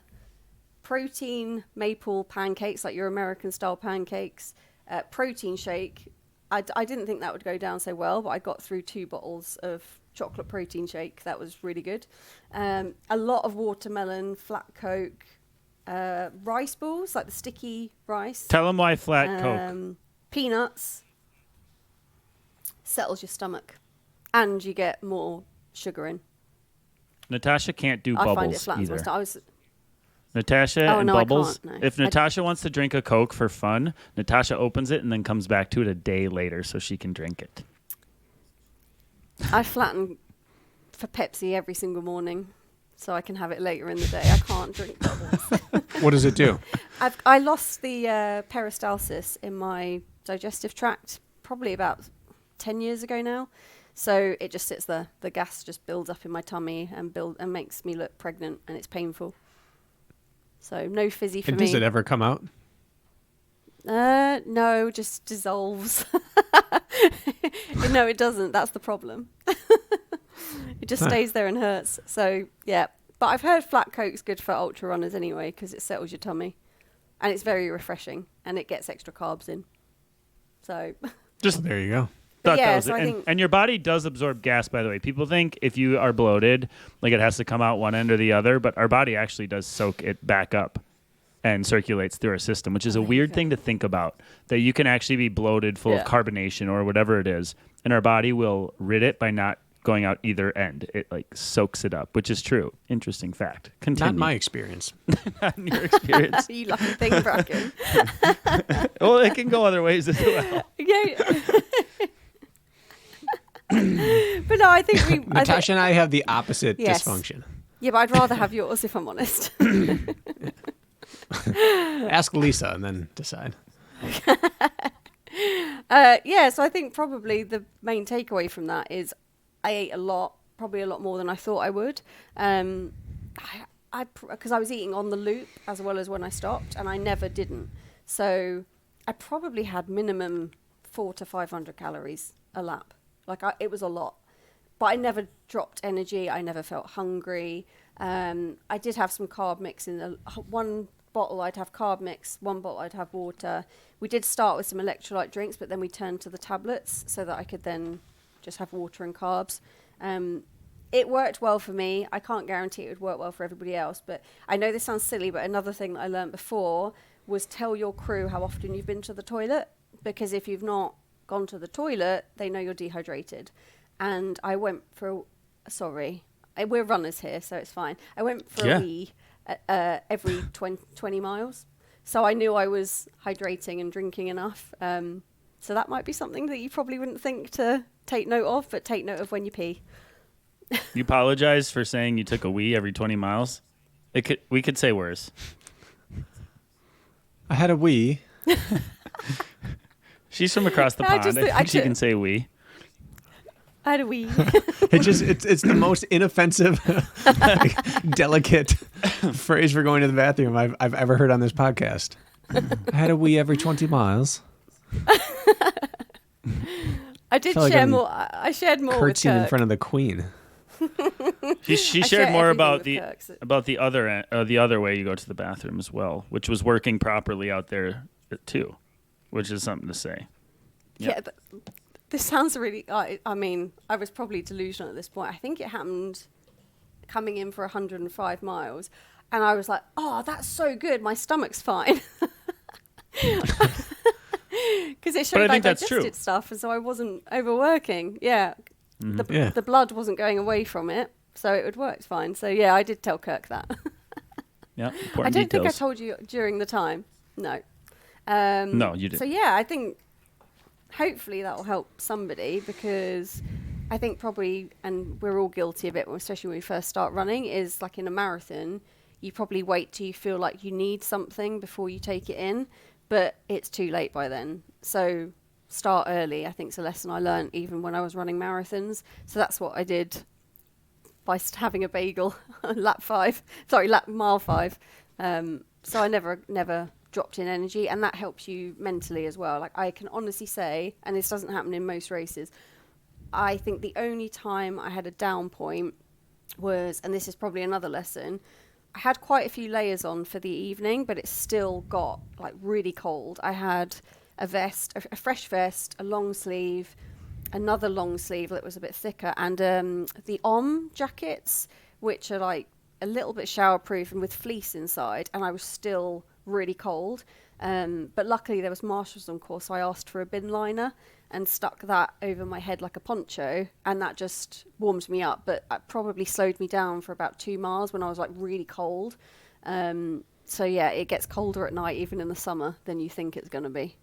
protein maple pancakes, like your American-style pancakes, protein shake. I didn't think that would go down so well, but I got through 2 bottles of chocolate protein shake. That was really good. A lot of watermelon, flat Coke, rice balls, like the sticky rice. Tell them why flat Coke. Peanuts. Settles your stomach. And you get more sugar in. Natasha can't do I bubbles find it flattens either. my stomach. Natasha and no, bubbles. I can't, no. If Natasha wants to drink a Coke for fun, Natasha opens it and then comes back to it a day later so she can drink it. I flatten for Pepsi every single morning so I can have it later in the day. I can't drink bubbles. What does it do? I lost the peristalsis in my digestive tract probably about 10 years ago now. So it just sits there. The gas just builds up in my tummy and makes me look pregnant, and it's painful. So no fizzy for me. Does it ever come out? No, just dissolves. No, it doesn't. That's the problem. It just stays there and hurts. So yeah, but I've heard flat Coke's good for ultra runners anyway because it settles your tummy, and it's very refreshing, and it gets extra carbs in. So just there you go. Thought yeah, that was so it. I think And your body does absorb gas, by the way. People think if you are bloated, like it has to come out one end or the other, but our body actually does soak it back up and circulates through our system, which is a weird thing to think about, that you can actually be bloated full of carbonation or whatever it is, and our body will rid it by not going out either end. It like soaks it up, which is true. Interesting fact. Continue. Not my experience. Not in your experience. you lucky thing, Brakken. Well, it can go other ways as well. Yeah. But no, I think we. Natasha and I have the opposite Yes. dysfunction. Yeah, but I'd rather have yours if I'm honest. Ask Lisa and then decide. Yeah, so I think probably the main takeaway from that is I ate a lot, probably a lot more than I thought I would. Because I was eating on the loop as well as when I stopped, and I never didn't. So I probably had minimum 400 to 500 calories a lap. It was a lot. But I never dropped energy. I never felt hungry. I did have some carb mix in one bottle. I'd have carb mix. One bottle I'd have water. We did start with some electrolyte drinks, but then we turned to the tablets so that I could then just have water and carbs. It worked well for me. I can't guarantee it would work well for everybody else, but I know this sounds silly, but another thing that I learned before was tell your crew how often you've been to the toilet, because if you've not gone to the toilet, they know you're dehydrated. And I went for, we're runners here, so it's fine. I went for a wee every 20 miles. So I knew I was hydrating and drinking enough. So that might be something that you probably wouldn't think to take note of, but take note of when you pee. You apologize for saying you took a wee every 20 miles? We could say worse. I had a wee. She's from across the pond. I think she can say wee. I had a wee. It's the most inoffensive, delicate phrase for going to the bathroom I've ever heard on this podcast. I had a wee every 20 miles. I did share more. I shared more with curtsying in Kirk. front of the Queen. She shared more about the Kirk, other way you go to the bathroom as well, which was working properly out there too, which is something to say. Yeah, this sounds really. I mean, I was probably delusional at this point. I think it happened coming in for 105 miles, and I was like, "Oh, that's so good. My stomach's fine." Because it showed I digested stuff, and so I wasn't overworking. Yeah. The blood wasn't going away from it, so it would work fine. So yeah, I did tell Kirk that. Yeah, I don't think I told you during the time. No. No, you didn't. So yeah, I think hopefully that will help somebody, because I think probably, and we're all guilty of it, especially when we first start running, is like in a marathon, you probably wait till you feel like you need something before you take it in, but it's too late by then. So start early, I think, is a lesson I learned even when I was running marathons. So that's what I did by having a bagel on mile 5. So I never dropped in energy, and that helps you mentally as well. Like, I can honestly say, and this doesn't happen in most races, I think the only time I had a down point was, and this is probably another lesson, I had quite a few layers on for the evening, but it still got like really cold. I had a vest, a fresh vest, a long sleeve, another long sleeve that was a bit thicker, and the jackets, which are like a little bit shower proof and with fleece inside, and I was still really cold. But luckily there was marshals on course, so I asked for a bin liner and stuck that over my head like a poncho, and that just warmed me up, but it probably slowed me down for about 2 miles when I was like really cold. So yeah, it gets colder at night even in the summer than you think it's going to be.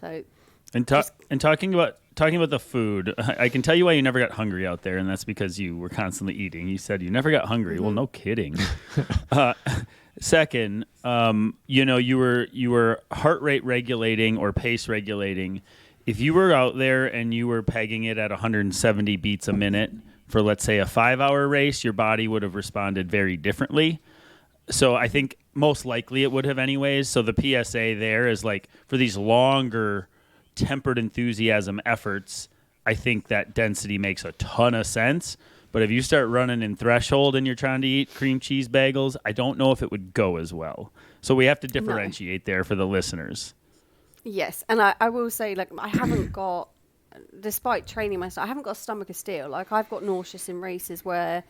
So and talking about the food, I can tell you why you never got hungry out there, and that's because you were constantly eating. You said you never got hungry. Mm-hmm. Well, no kidding. Second, you were heart rate regulating or pace regulating. If you were out there and you were pegging it at 170 beats a minute for, let's say, a 5-hour race, your body would have responded very differently. So I think most likely it would have anyways. So the PSA there is like for these longer tempered enthusiasm efforts, I think that density makes a ton of sense. But if you start running in threshold and you're trying to eat cream cheese bagels, I don't know if it would go as well. So we have to differentiate there for the listeners. Yes, and I will say, like, I haven't got despite training myself, I haven't got a stomach of steel. Like, I've got nauseous in races where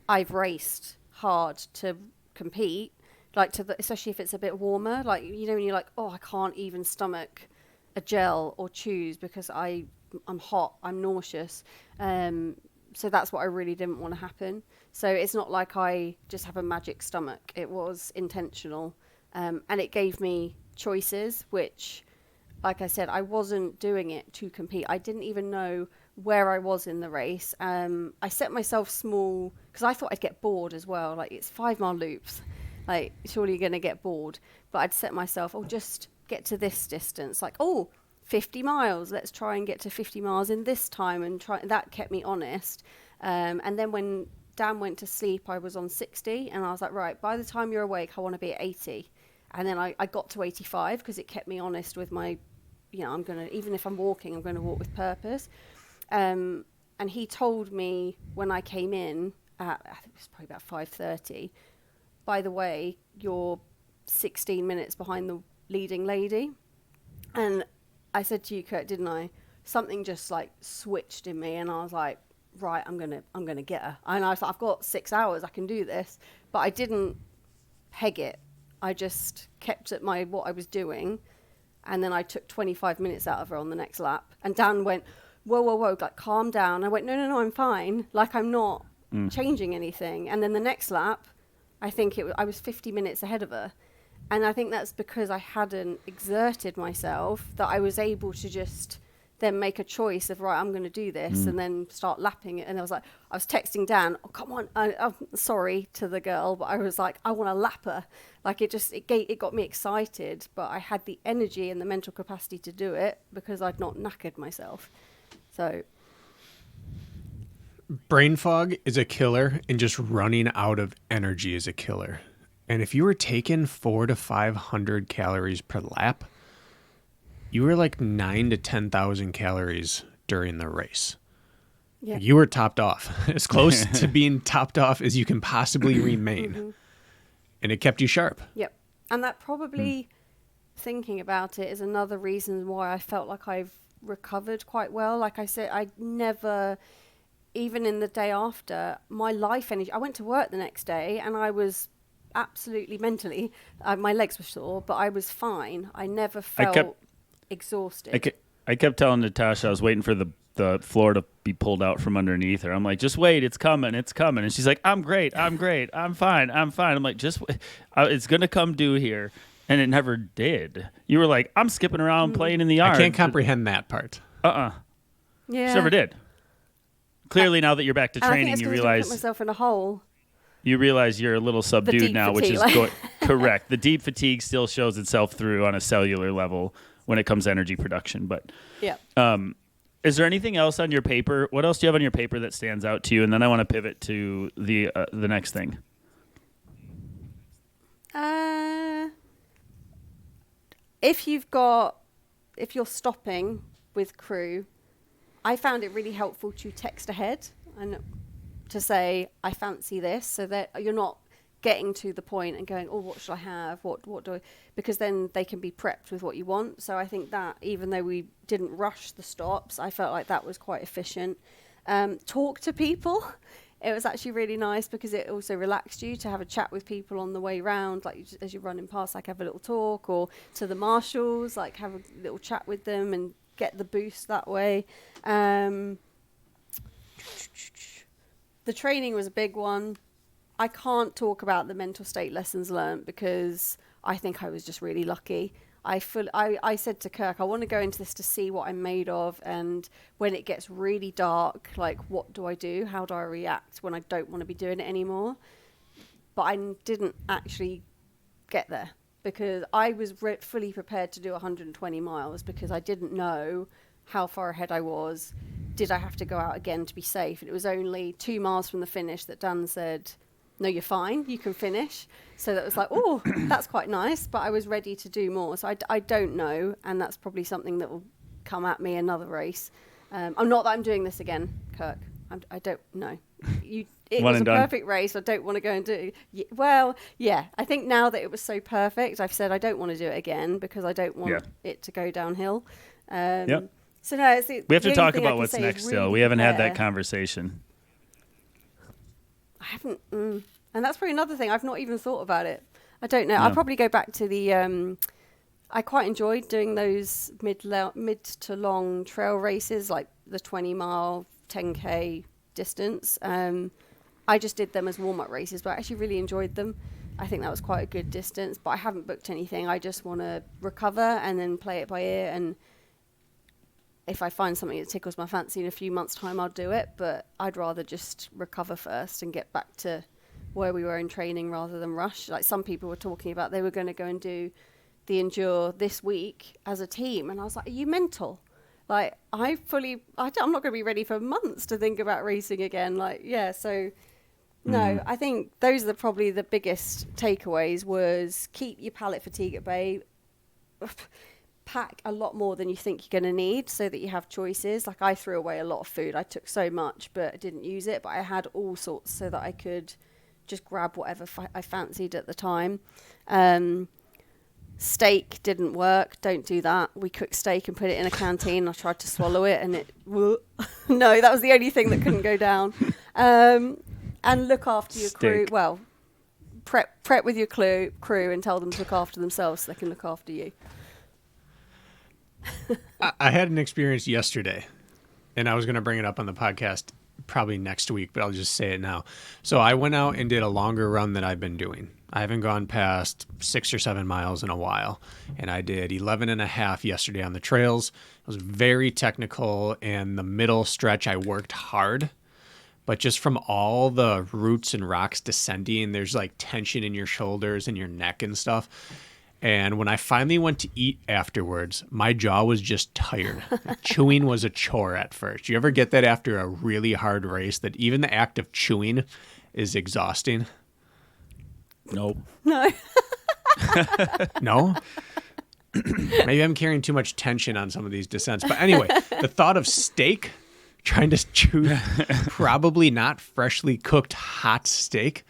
I've raced hard to compete, like especially if it's a bit warmer. Like, you know, when you're like, oh, I can't even stomach a gel or chews because I'm hot, I'm nauseous. So that's what I really didn't want to happen. So it's not like I just have a magic stomach. It was intentional. And it gave me choices, which, like I said, I wasn't doing it to compete. I didn't even know where I was in the race. I set myself small because I thought I'd get bored as well. Like, it's 5-mile loops. Like, surely you're going to get bored. But I'd set myself, just get to this distance. Like, 50 miles. Let's try and get to 50 miles in this time. And that kept me honest. And then when Dan went to sleep, I was on 60. And I was like, right, by the time you're awake, I want to be at 80. And then I got to 85 because it kept me honest with my, I'm going to, even if I'm walking, I'm going to walk with purpose. And he told me when I came in at, I think it was probably about 5:30, by the way, you're 16 minutes behind the leading lady. And I said to you, Kirk, didn't I? Something just like switched in me, and I was like, right, I'm gonna get her. And I was like, I've got 6 hours, I can do this. But I didn't peg it. I just kept at what I was doing, and then I took 25 minutes out of her on the next lap. And Dan went, whoa, like, calm down. I went, no, I'm fine. Like, I'm not changing anything. And then the next lap, I think I was 50 minutes ahead of her. And I think that's because I hadn't exerted myself, that I was able to just then make a choice of, right, I'm going to do this, and then start lapping it. And I was texting Dan, oh, come on, I'm sorry to the girl, but I was like, I want to lap her. Like, it got me excited, but I had the energy and the mental capacity to do it because I'd not knackered myself. So brain fog is a killer, and just running out of energy is a killer. And if you were taking 400 to 500 calories per lap, you were like 9,000 to 10,000 calories during the race. Yeah. You were topped off, as close to being topped off as you can possibly remain. Mm-hmm. And it kept you sharp. Yep. And that probably, thinking about it, is another reason why I felt like I've recovered quite well. Like I said, I never, even in the day after, my life energy, I went to work the next day and I was absolutely mentally, my legs were sore, but I was fine. I never felt exhausted. I kept telling Natasha I was waiting for the floor to be pulled out from underneath her. I'm like, just wait, it's coming. And she's like, I'm great, I'm fine. I'm like, just wait. It's going to come due here. And it never did. You were like, I'm skipping around playing in the yard. I can't comprehend that part. Yeah. Just never did. Clearly, now that you're back to training, you realize... I put myself in a hole. You realize you're a little subdued now, which is correct. The deep fatigue still shows itself through on a cellular level when it comes to energy production. But yeah. Is there anything else on your paper? What else do you have on your paper that stands out to you? And then I want to pivot to the next thing. If you're stopping with crew, I found it really helpful to text ahead and to say, I fancy this, so that you're not getting to the point and going, oh, what should I have? What do I... Because then they can be prepped with what you want. So I think that even though we didn't rush the stops, I felt like that was quite efficient. Talk to people. It was actually really nice because it also relaxed you to have a chat with people on the way round, like as you're running past, like have a little talk, or to the marshals, like have a little chat with them and get the boost that way. The training was a big one. I can't talk about the mental state lessons learned because I think I was just really lucky. I said to Kirk, I want to go into this to see what I'm made of, and when it gets really dark, like, what do I do? How do I react when I don't want to be doing it anymore? But I didn't actually get there because I was fully prepared to do 120 miles because I didn't know how far ahead I was. Did I have to go out again to be safe? And it was only 2 miles from the finish that Dan said, no, you're fine, you can finish. So that was like, oh, that's quite nice, but I was ready to do more. So I don't know, and that's probably something that will come at me another race. I'm not that I'm doing this again, Kirk. I don't know. It was a perfect race. I don't want to go and do it. Well, yeah, I think now that it was so perfect, I've said I don't want to do it again because I don't want it to go downhill. So no, it's the We have to only talk thing I about can what's say is next still. really We haven't had that prepare. conversation. I haven't, and that's probably another thing. I've not even thought about it. I don't know. I'll No. probably go back to the. I quite enjoyed doing those mid to long trail races, like the 20-mile, 10K distance. I just did them as warm-up races, but I actually really enjoyed them. I think that was quite a good distance, but I haven't booked anything. I just want to recover and then play it by ear. And if I find something that tickles my fancy in a few months' time, I'll do it. But I'd rather just recover first and get back to where we were in training rather than rush. Like some people were talking about, they were going to go and do the Endure this week as a team. And I was like, are you mental? Like, I'm not going to be ready for months to think about racing again. Like, yeah, so... No, I think those are probably the biggest takeaways was keep your palate fatigue at bay, pack a lot more than you think you're going to need so that you have choices. Like I threw away a lot of food. I took so much, but I didn't use it. But I had all sorts so that I could just grab whatever I fancied at the time. Steak didn't work. Don't do that. We cooked steak and put it in a canteen. I tried to swallow it and it... No, that was the only thing that couldn't go down. And look after your crew. Well, prep with your crew and tell them to look after themselves so they can look after you. I had an experience yesterday, and I was going to bring it up on the podcast probably next week, but I'll just say it now. So I went out and did a longer run than I've been doing. I haven't gone past 6 or 7 miles in a while, and I did 11 and a half yesterday on the trails. It was very technical, and the middle stretch I worked hard. But just from all the roots and rocks descending, there's like tension in your shoulders and your neck and stuff. And when I finally went to eat afterwards, my jaw was just tired. Chewing was a chore at first. You ever get that after a really hard race, that even the act of chewing is exhausting? Nope. No. No? Maybe I'm carrying too much tension on some of these descents. But anyway, the thought of steak... trying to chew probably not freshly cooked hot steak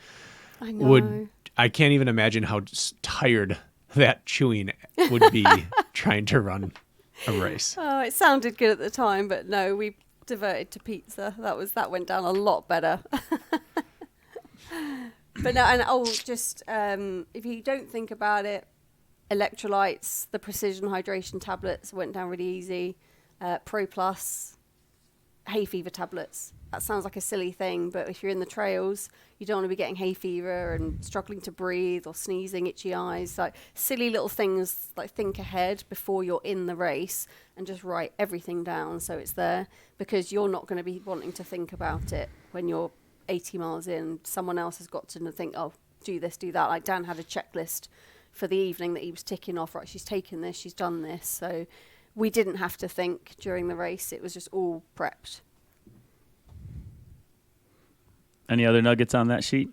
I know. I can't even imagine how tired that chewing would be trying to run a race. Oh, it sounded good at the time, but no, we diverted to pizza. That went down a lot better. But no, and just if you don't think about it, electrolytes, the precision hydration tablets went down really easy. Pro Plus, hay fever tablets. That sounds like a silly thing, but if you're in the trails, you don't want to be getting hay fever and struggling to breathe or sneezing, itchy eyes, like silly little things. Like think ahead before you're in the race and just write everything down so it's there, because you're not going to be wanting to think about it when you're 80 miles in. Someone else has got to think, oh, do this, do that. Like Dan had a checklist for the evening that he was ticking off, right, she's taken this, she's done this. So we didn't have to think during the race. It was just all prepped. Any other nuggets on that sheet?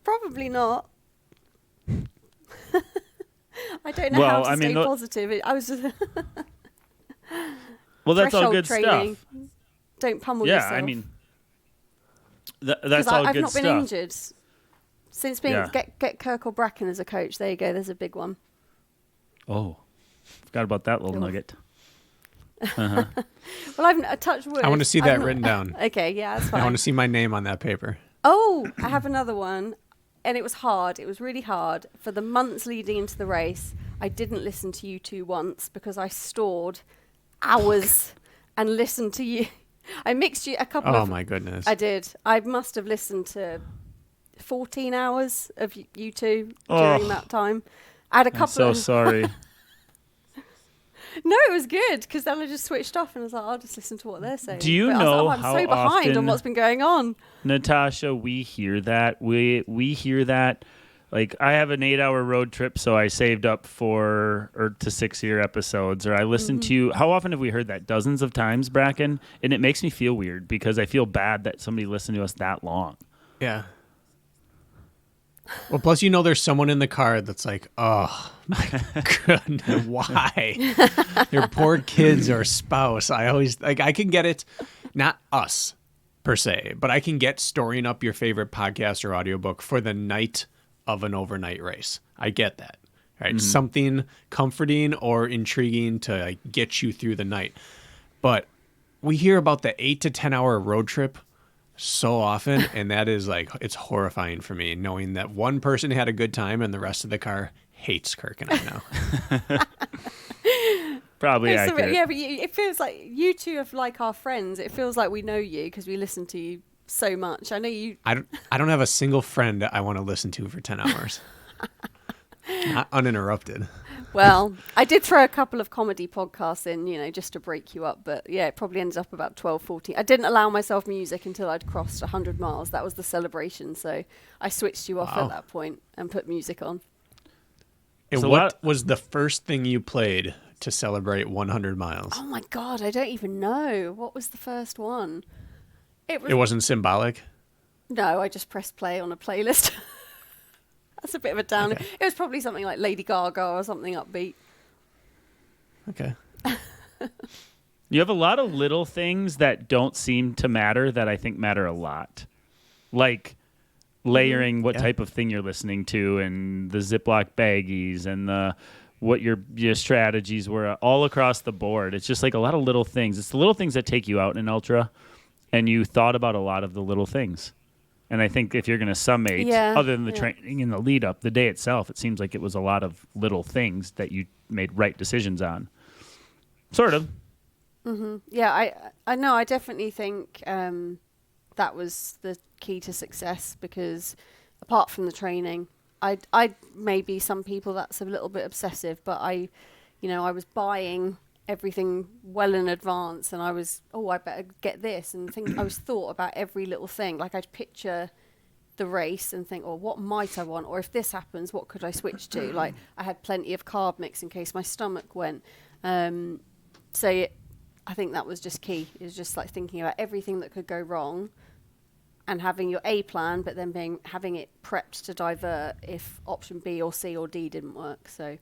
Probably not. I don't know how to stay positive. I was just... Well, that's all good training. stuff. Don't pummel yourself. Yeah, I mean, that's all I've good not stuff. been injured. Since being get Kirk or Brakken as a coach. There you go. There's a big one. Oh, forgot about that little nugget. Well, I've touched wood. I want to see that written down. Okay, yeah, that's fine. I want to see my name on that paper. Oh, I have another one. And it was hard. It was really hard. For the months leading into the race, I didn't listen to you two once because I stored hours and listened to you. I mixed you a couple of... Oh, my goodness. I did. I must have listened to 14 hours of you two during that time. I had a couple I'm so sorry. No, it was good because then I just switched off and I was like, I'll just listen to what they're saying. Do you but know I'm how so behind often, on what's been going on. Natasha, we hear that. We hear that. Like, I have an 8-hour road trip, so I saved up 4 to 6 year episodes, or I listened to... How often have we heard that? Dozens of times, Brakken? And it makes me feel weird because I feel bad that somebody listened to us that long. Yeah. Well, plus, there's someone in the car that's like, oh, my goodness, why? Your poor kids or spouse. I always, I can get it, not us per se, but I can get storing up your favorite podcast or audiobook for the night of an overnight race. I get that. right? Something comforting or intriguing to like, get you through the night. But we hear about the 8 to 10 hour road trip so often, and that is like, it's horrifying for me knowing that one person had a good time and the rest of the car hates Kirk and I now. Probably accurate. Yeah, but it feels like you two are like our friends. It feels like we know you because we listen to you so much. I know you. I don't have a single friend that I want to listen to for 10 hours. Not uninterrupted. Well, I did throw a couple of comedy podcasts in, just to break you up. But yeah, it probably ended up about 12, 14. I didn't allow myself music until I'd crossed 100 miles. That was the celebration. So I switched you off at that point and put music on. And so what was the first thing you played to celebrate 100 miles? Oh my God, I don't even know. What was the first one? It wasn't Symbolic? No, I just pressed play on a playlist. That's a bit of a downer. Okay. It was probably something like Lady Gaga or something upbeat. Okay. You have a lot of little things that don't seem to matter that I think matter a lot. Like layering what type of thing you're listening to and the Ziploc baggies and what your strategies were all across the board. It's just like a lot of little things. It's the little things that take you out in an ultra, and you thought about a lot of the little things. And I think if you're going to summate, other than the training and the lead up, the day itself, it seems like it was a lot of little things that you made right decisions on. Sort of. Mm-hmm. Yeah, I know. I definitely think that was the key to success because apart from the training, I maybe some people that's a little bit obsessive, but I was buying everything well in advance, and I was, I better get this, and I was thought about every little thing. Like I'd picture the race and think, what might I want? Or if this happens, what could I switch to? Like I had plenty of carb mix in case my stomach went. I think that was just key. It was just like thinking about everything that could go wrong and having your A plan, but then having it prepped to divert if option B or C or D didn't work. So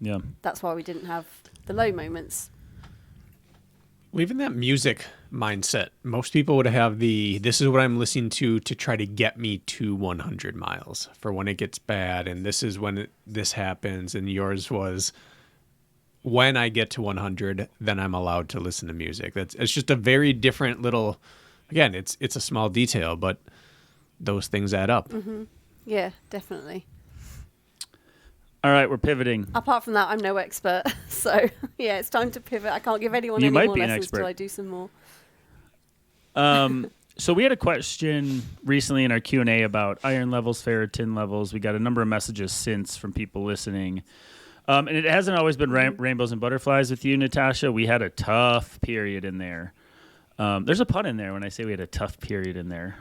yeah, that's why we didn't have the low moments. Well, even that music mindset, most people would have this is what I'm listening to try to get me to 100 miles for when it gets bad. And this is when this happens. And yours was when I get to 100, then I'm allowed to listen to music. It's just a very different little, again, it's a small detail, but those things add up. Mm-hmm. Yeah, definitely. All right, we're pivoting. Apart from that, I'm no expert. So, yeah, it's time to pivot. I can't give anyone any more lessons until I do some more. So we had a question recently in our Q&A about iron levels, ferritin levels. We got a number of messages since from people listening. And it hasn't always been rainbows and butterflies with you, Natasha. We had a tough period in there. There's a pun in there when I say we had a tough period in there,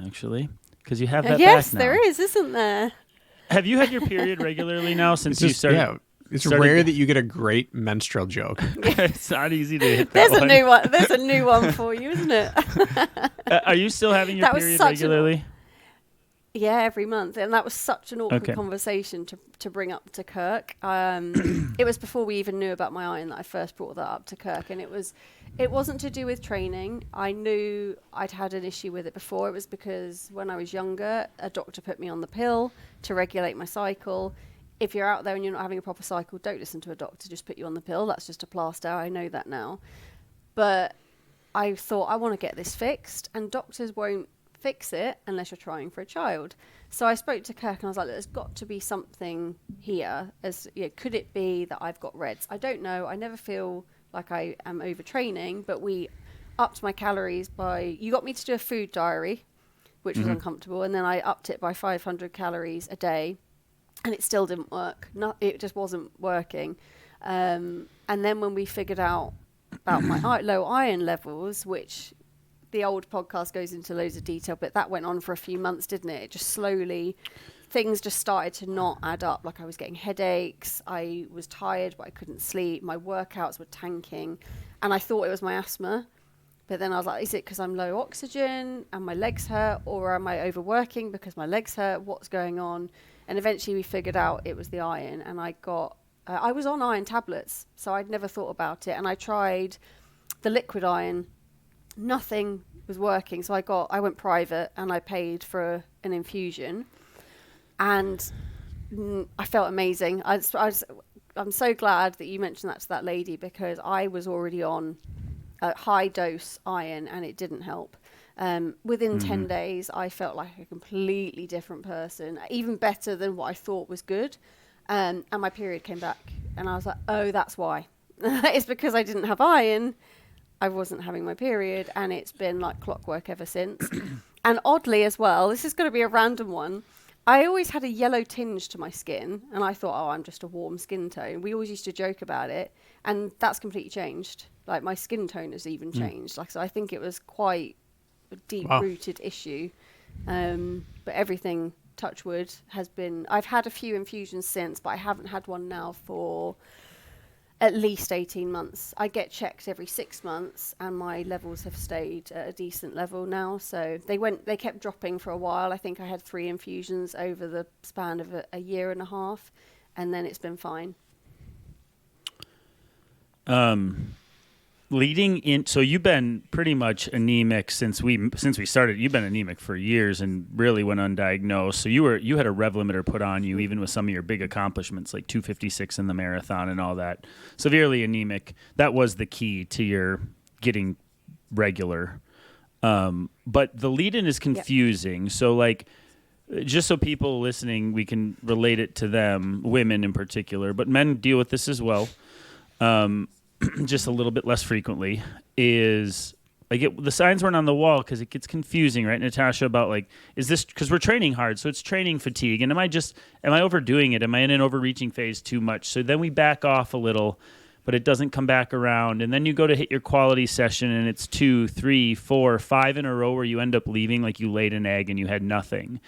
actually, because you have that yes, back now. There is, isn't there? Have you had your period regularly now since you started? Yeah, it's rare that you get a great menstrual joke. It's not easy to hit that one. New one. There's a new one for you, isn't it? Are you still having your period regularly? Yeah, every month. And that was such an awkward conversation to bring up to Kirk. It was before we even knew about my iron that I first brought that up to Kirk. And it wasn't to do with training. I knew I'd had an issue with it before. It was because when I was younger, a doctor put me on the pill to regulate my cycle. If you're out there and you're not having a proper cycle, don't listen to a doctor. Just put you on the pill. That's just a plaster. I know that now. But I thought, I want to get this fixed. And doctors won't fix it unless you're trying for a child. So I spoke to Kirk and I was like, there's got to be something here. Could it be that I've got REDS? I don't know. I never feel like I am overtraining, but we upped my calories you got me to do a food diary, which was uncomfortable. And then I upped it by 500 calories a day and it still didn't work. It just wasn't working. And then when we figured out about my low iron levels, which the old podcast goes into loads of detail, but that went on for a few months, didn't it? It just slowly, things just started to not add up. Like I was getting headaches, I was tired, but I couldn't sleep. My workouts were tanking, and I thought it was my asthma. But then I was like, is it because I'm low oxygen and my legs hurt, or am I overworking because my legs hurt? What's going on? And eventually we figured out it was the iron, and I was on iron tablets, so I'd never thought about it. And I tried the liquid iron. Nothing was working, so I went private and I paid for an infusion, and I felt amazing. I'm so glad that you mentioned that to that lady, because I was already on a high dose iron and it didn't help. Within 10 days, I felt like a completely different person, even better than what I thought was good. And my period came back and I was like, oh, that's why. It's because I didn't have iron. I wasn't having my period, and it's been like clockwork ever since. And oddly as well, this is going to be a random one, I always had a yellow tinge to my skin, and I thought, oh, I'm just a warm skin tone. We always used to joke about it, and that's completely changed. Like, my skin tone has even changed. Like, so I think it was quite a deep-rooted issue. But everything, touch wood, has been... I've had a few infusions since, but I haven't had one now for at least 18 months. I get checked every 6 months, and my levels have stayed at a decent level now. So they kept dropping for a while. I think I had 3 infusions over the span of a year and a half, and then it's been fine. Leading in, so you've been pretty much anemic since we started. You've been anemic for years and really went undiagnosed. So you had a rev limiter put on you, even with some of your big accomplishments like 256 in the marathon and all that. Severely anemic. That was the key to your getting regular. But the lead-in is confusing. Yep. So like, just so people listening, we can relate it to them, women in particular, but men deal with this as well. Just a little bit less frequently, is like the signs weren't on the wall because it gets confusing, right, Natasha, about like, is this because we're training hard, so it's training fatigue, and am I overdoing it? Am I in an overreaching phase too much? So then we back off a little, but it doesn't come back around, and then you go to hit your quality session and it's 2, 3, 4, 5 in a row where you end up leaving like you laid an egg and you had nothing.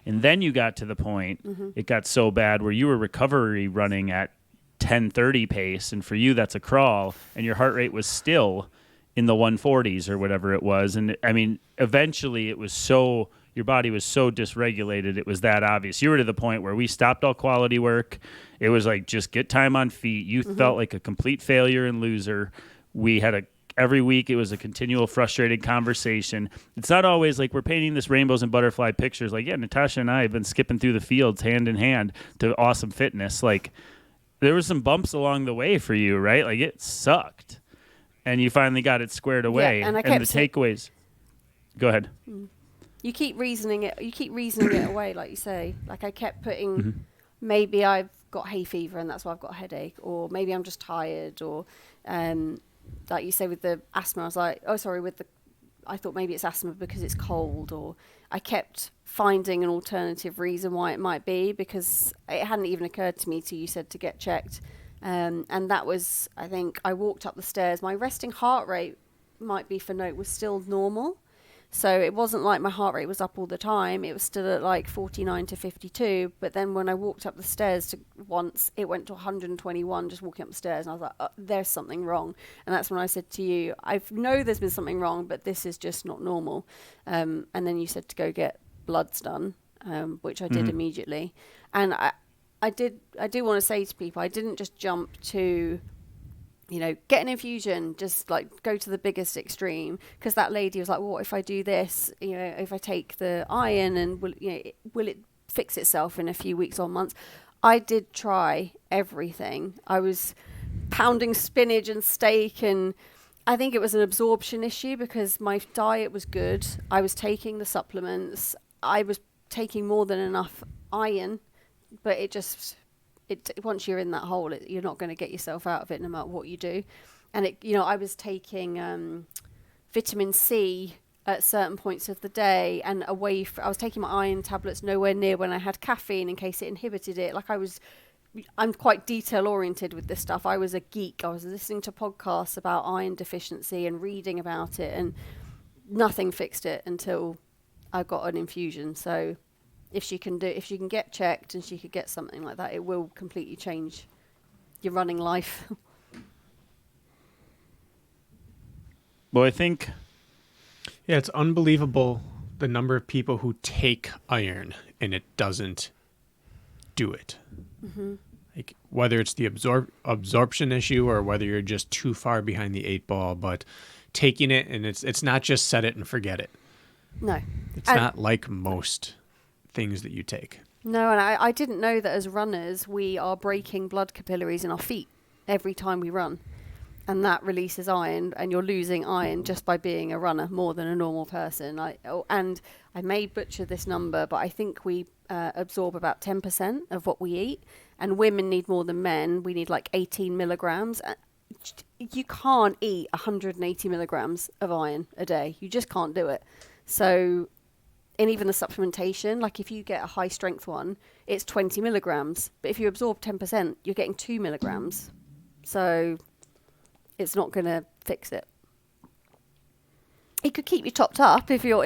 And then you got to the point, it got so bad where you were recovery running at 10:30 pace, and for you that's a crawl, and your heart rate was still in the 140s or whatever it was. And I mean, eventually your body was so dysregulated, it was that obvious. You were to the point where we stopped all quality work. It was like, just get time on feet. You felt like a complete failure and loser. We had every week it was a continual frustrated conversation. It's not always like we're painting this rainbows and butterfly pictures. Like, yeah, Natasha and I have been skipping through the fields hand in hand to awesome fitness. Like, there were some bumps along the way for you, right? Like, it sucked, and you finally got it squared away. Yeah, and the takeaways. Go ahead. You keep reasoning it. You keep reasoning it away, like you say. Like, I kept putting, maybe I've got hay fever and that's why I've got a headache, or maybe I'm just tired, or like you say with the asthma, I was like, I thought maybe it's asthma because it's cold, or I kept finding an alternative reason why it might be, because it hadn't even occurred to me till you said to get checked. And that was, I think, I walked up the stairs. My resting heart rate, might be for note, was still normal. So it wasn't like my heart rate was up all the time. It was still at like 49 to 52. But then when I walked up the stairs once, it went to 121 just walking up the stairs. And I was like, oh, there's something wrong. And that's when I said to you, I know there's been something wrong, but this is just not normal. And then you said to go get bloods done, which I did immediately. And I do want to say to people, I didn't just jump to, get an infusion, just like go to the biggest extreme, because that lady was like, well, what if I do this, if I take the iron, and will it fix itself in a few weeks or months? I did try everything. I was pounding spinach and steak, and I think it was an absorption issue because my diet was good. I was taking the supplements. I was taking more than enough iron, but once you're in that hole, you're not going to get yourself out of it no matter what you do. And I was taking vitamin C at certain points of the day, and I was taking my iron tablets nowhere near when I had caffeine in case it inhibited it. Like, I'm quite detail oriented with this stuff. I was a geek. I was listening to podcasts about iron deficiency and reading about it, and nothing fixed it until I got an infusion. So if she can get checked and she could get something like that, it will completely change your running life. Well, I think, yeah, it's unbelievable the number of people who take iron and it doesn't do it. Like, whether it's the absorption issue or whether you're just too far behind the 8 ball, but taking it, and it's not just set it and forget it. No, it's not like most things that you take. No, and I didn't know that as runners, we are breaking blood capillaries in our feet every time we run. And that releases iron, and you're losing iron just by being a runner more than a normal person. And I may butcher this number, but I think we absorb about 10% of what we eat. And women need more than men. We need like 18 milligrams. You can't eat 180 milligrams of iron a day. You just can't do it. So... And even the supplementation, like if you get a high strength one, it's 20 milligrams. But if you absorb 10%, you're getting 2 milligrams. So it's not going to fix it. It could keep you topped up if you're,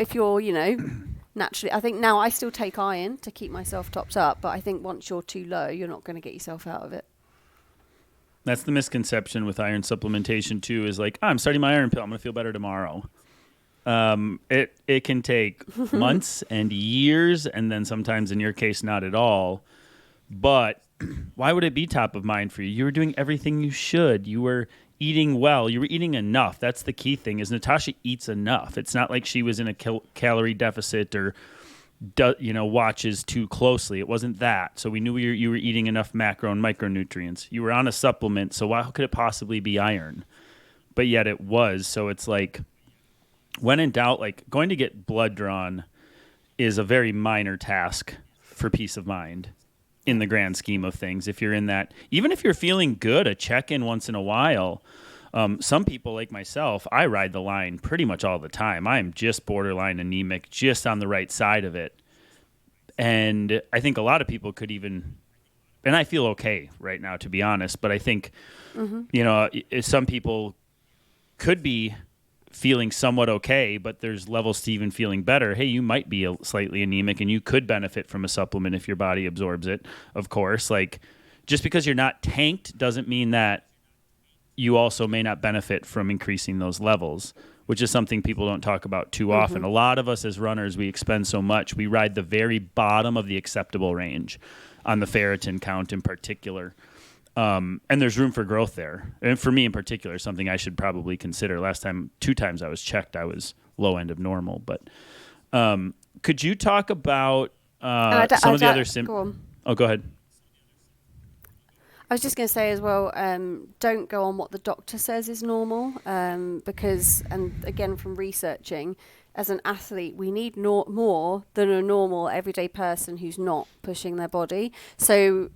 naturally. I think now I still take iron to keep myself topped up. But I think once you're too low, you're not going to get yourself out of it. That's the misconception with iron supplementation too, is like, I'm starting my iron pill. I'm going to feel better tomorrow. It can take months and years, and then sometimes in your case, not at all. But why would it be top of mind for you? You were doing everything you should. You were eating well. You were eating enough. That's the key thing, is Natasha eats enough. It's not like she was in a calorie deficit or, watches too closely. It wasn't that. So we knew you were eating enough macro and micronutrients. You were on a supplement, so how could it possibly be iron? But yet it was. So it's like... When in doubt, like going to get blood drawn is a very minor task for peace of mind in the grand scheme of things. If you're in that, even if you're feeling good, a check-in once in a while. Some people like myself, I ride the line pretty much all the time. I'm just borderline anemic, just on the right side of it. And I think a lot of people could even, and I feel okay right now, to be honest, but I think, some people could be feeling somewhat okay, but there's levels to even feeling better. Hey, you might be slightly anemic and you could benefit from a supplement if your body absorbs it, of course. Like, just because you're not tanked doesn't mean that you also may not benefit from increasing those levels, which is something people don't talk about too often. A lot of us as runners, we expend so much. We ride the very bottom of the acceptable range on the ferritin count in particular. And there's room for growth there. And for me in particular, something I should probably consider. Two times I was checked, I was low end of normal. But could you talk about some of the other symptoms? Oh, go ahead. I was just going to say as well, don't go on what the doctor says is normal, because, and again from researching, as an athlete, we need more than a normal everyday person who's not pushing their body. So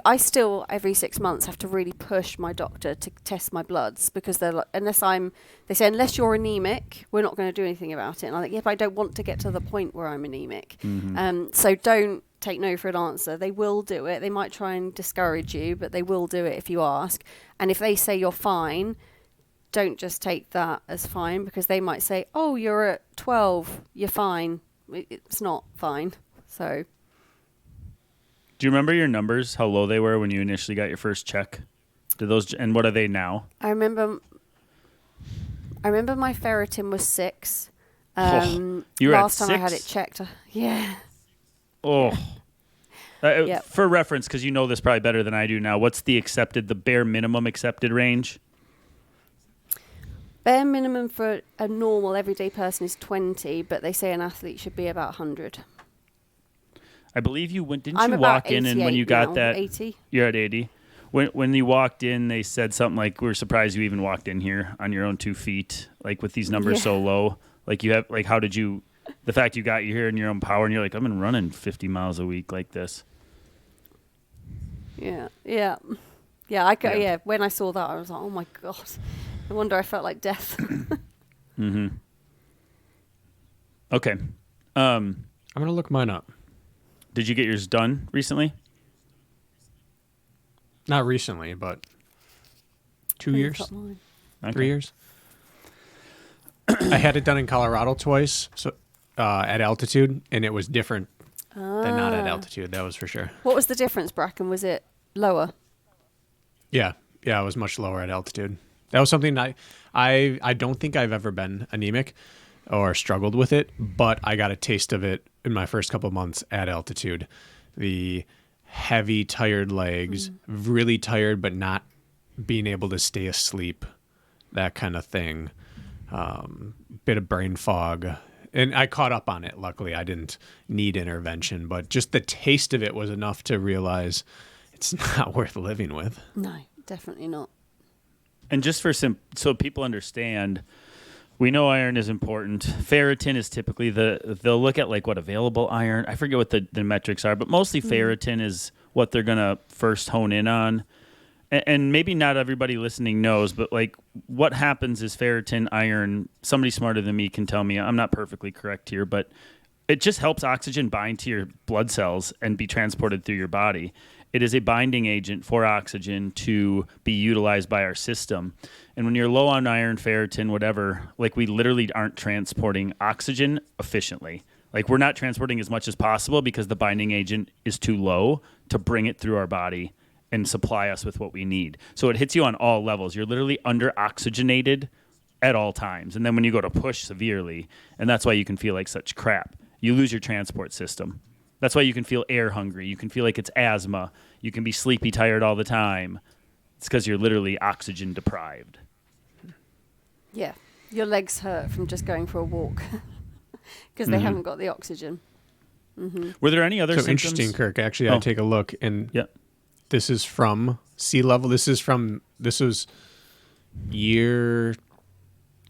I still every 6 months have to really push my doctor to test my bloods, because they're like, they say unless you're anemic, we're not going to do anything about it. And I'm like, yeah, but I don't want to get to the point where I'm anemic. So don't take no for an answer. They will do it. They might try and discourage you, but they will do it if you ask. And if they say you're fine, don't just take that as fine, because they might say, oh, you're at 12, you're fine. It's not fine. So. Do you remember your numbers, how low they were when you initially got your first check? And what are they now? I remember my ferritin was 6. You were last at 6? time I had it checked. Yeah. Oh. Yep. For reference, because you know this probably better than I do now, what's the bare minimum accepted range? Bare minimum for a normal everyday person is 20, but they say an athlete should be about 100. I believe you went. Didn't you walk in and when you got that? 80. You're at 80. When you walked in, they said something like, "We're surprised you even walked in here on your own 2 feet, like with these numbers so low. Like you have, like how did you? The fact you got here in your own power, and you're like, I've been running 50 miles a week like this." Yeah. When I saw that, I was like, oh my god. No wonder I felt like death. Okay. I'm gonna look mine up. Did you get yours done recently? Not recently, but 2 years, Okay. 3 years. I had it done in Colorado twice, so at altitude, and it was different than not at altitude. That was for sure. What was the difference, Brakken? Was it lower? Yeah, it was much lower at altitude. That was something I don't think I've ever been anemic or struggled with it, but I got a taste of it in my first couple of months at altitude. The heavy, tired legs, really tired, but not being able to stay asleep, that kind of thing. Bit of brain fog. And I caught up on it. Luckily, I didn't need intervention, but just the taste of it was enough to realize it's not worth living with. No, definitely not. And just for so people understand, we know iron is important. Ferritin is typically they'll look at like what available iron. I forget what the metrics are, but mostly ferritin is what they're going to first hone in on. And maybe not everybody listening knows, but like what happens is ferritin, iron, somebody smarter than me can tell me, I'm not perfectly correct here, but it just helps oxygen bind to your blood cells and be transported through your body. It is a binding agent for oxygen to be utilized by our system. And when you're low on iron, ferritin, whatever, like we literally aren't transporting oxygen efficiently. Like we're not transporting as much as possible because the binding agent is too low to bring it through our body and supply us with what we need. So it hits you on all levels. You're literally under oxygenated at all times. And then when you go to push severely, and that's why you can feel like such crap, you lose your transport system. That's why you can feel air hungry. You can feel like it's asthma. You can be sleepy, tired all the time. It's because you're literally oxygen deprived. Yeah. Your legs hurt from just going for a walk because they haven't got the oxygen. Were there any other symptoms? Interesting, Kirk. Actually, I take a look, and this is from sea level. This was year